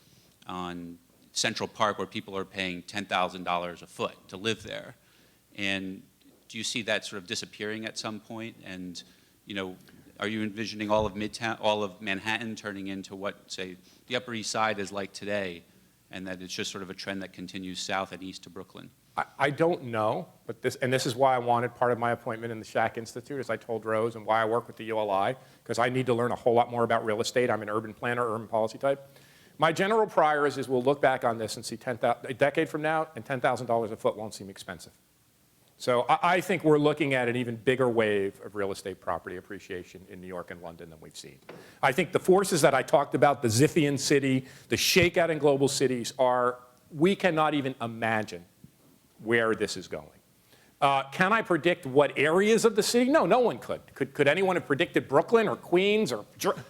on Central Park where people are paying $10,000 a foot to live there. And do you see that sort of disappearing at some point? And, you know, are you envisioning all of Midtown, all of Manhattan turning into what, say, the Upper East Side is like today, and that it's just sort of a trend that continues south and east to Brooklyn? I don't know, but this is why I wanted part of my appointment in the Schack Institute, as I told Rose, and why I work with the ULI, because I need to learn a whole lot more about real estate. I'm an urban planner, urban policy type. My general prior is we'll look back on this and see a decade from now, and $10,000 a foot won't seem expensive. So I think we're looking at an even bigger wave of real estate property appreciation in New York and London than we've seen. I think the forces that I talked about, the Zipfian city, the shakeout in global cities we cannot even imagine where this is going. Can I predict what areas of the city? No, no one could. Could anyone have predicted Brooklyn or Queens? Or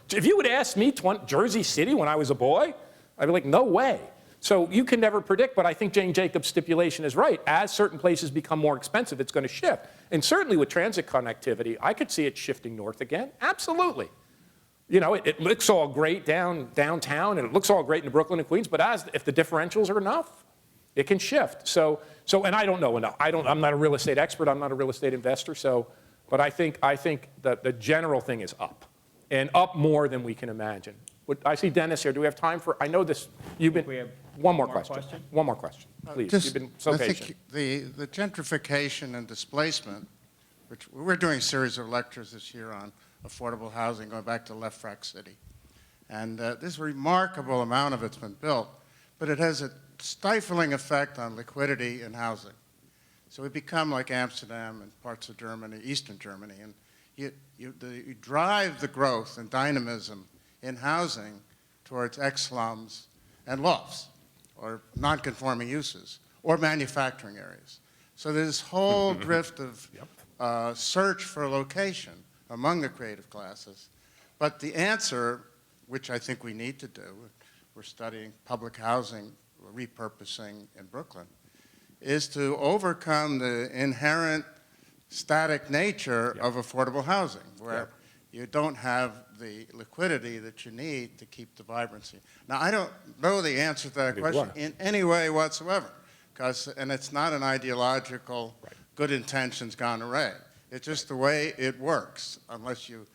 if you would ask me Jersey City when I was a boy, I'd be like, no way. So you can never predict, but I think Jane Jacobs' stipulation is right. As certain places become more expensive, it's going to shift. And certainly with transit connectivity, I could see it shifting north again. Absolutely. You know, it looks all great downtown, and it looks all great in Brooklyn and Queens, but if the differentials are enough, it can shift. So, and I don't know enough. I'm not a real estate expert. I'm not a real estate investor. But I think that the general thing is up, and up more than we can imagine. I see Dennis here. Do we have time for? I know this. We have one more question. One more question, please. You've been so patient. I think the gentrification and displacement, which we're doing a series of lectures this year on affordable housing, going back to Left Frac City, and this remarkable amount of it's been built, but it has a stifling effect on liquidity in housing. So we become like Amsterdam and parts of Germany, Eastern Germany, and you drive the growth and dynamism in housing towards ex-slums and lofts, or non-conforming uses, or manufacturing areas. So there's this whole drift of search for location among the creative classes. But the answer, which I think we need to do, we're studying public housing repurposing in Brooklyn, is to overcome the inherent static nature of affordable housing, where you don't have the liquidity that you need to keep the vibrancy. Now, I don't know the answer to that question in any way whatsoever, and it's not an ideological good intentions gone awry. It's just the way it works, unless you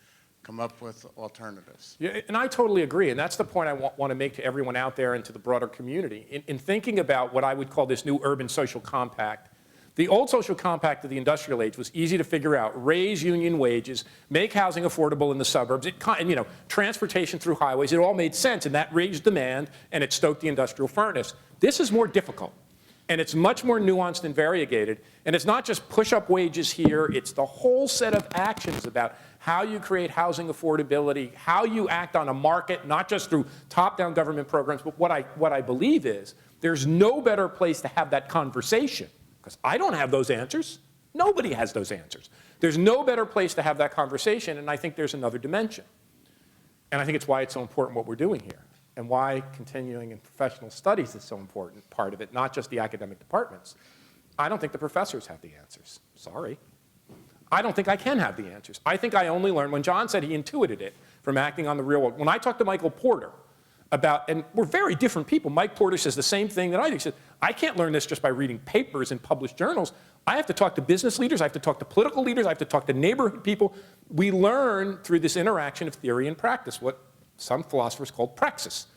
come up with alternatives. Yeah, and I totally agree, and that's the point I want to make to everyone out there and to the broader community. In thinking about what I would call this new urban social compact, the old social compact of the industrial age was easy to figure out: raise union wages, make housing affordable in the suburbs, and, you know, transportation through highways. It all made sense, and that raised demand, and it stoked the industrial furnace. This is more difficult, and it's much more nuanced and variegated, and it's not just push up wages here, it's the whole set of actions about how you create housing affordability, how you act on a market, not just through top-down government programs, but what I believe is there's no better place to have that conversation, because I don't have those answers. Nobody has those answers. There's no better place to have that conversation, and I think there's another dimension. And I think it's why it's so important what we're doing here, and why continuing in professional studies is so important, part of it, not just the academic departments. I don't think the professors have the answers. Sorry. I don't think I can have the answers. I think I only learned, when John said he intuited it from acting on the real world. When I talked to Michael Porter about, and we're very different people. Mike Porter says the same thing that I do. He said, I can't learn this just by reading papers in published journals. I have to talk to business leaders. I have to talk to political leaders. I have to talk to neighborhood people. We learn through this interaction of theory and practice, what some philosophers call praxis.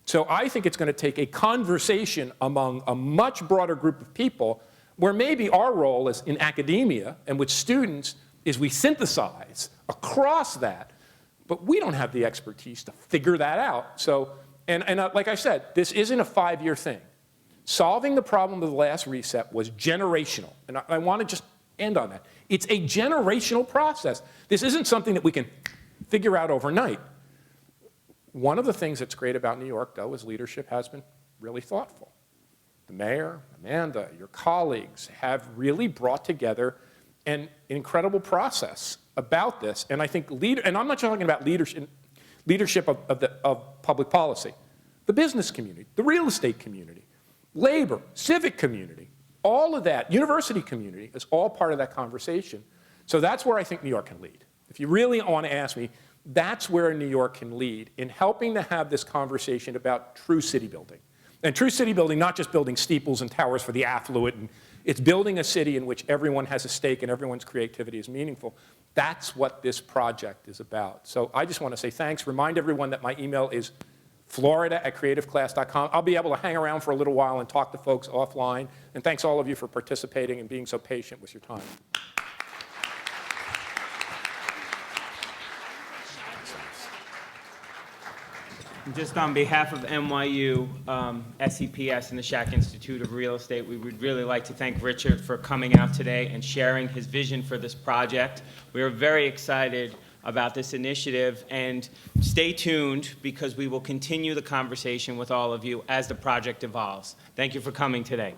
So I think it's going to take a conversation among a much broader group of people, where maybe our role is in academia and with students is we synthesize across that, but we don't have the expertise to figure that out. So, and like I said, this isn't a 5-year thing. Solving the problem of the last reset was generational, and I want to just end on that. It's a generational process. This isn't something that we can figure out overnight. One of the things that's great about New York, though, is leadership has been really thoughtful. The mayor, Amanda, your colleagues have really brought together an incredible process about this. And I think, and I'm not talking about leadership of public policy, the business community, the real estate community, labor, civic community, all of that, university community is all part of that conversation. So that's where I think New York can lead. If you really want to ask me, that's where New York can lead in helping to have this conversation about true city building. And true city building, not just building steeples and towers for the affluent, and it's building a city in which everyone has a stake and everyone's creativity is meaningful. That's what this project is about. So I just want to say thanks. Remind everyone that my email is florida@creativeclass.com. I'll be able to hang around for a little while and talk to folks offline. And thanks all of you for participating and being so patient with your time. Just on behalf of NYU, SEPS, and the Schack Institute of Real Estate, we would really like to thank Richard for coming out today and sharing his vision for this project. We are very excited about this initiative, and stay tuned because we will continue the conversation with all of you as the project evolves. Thank you for coming today.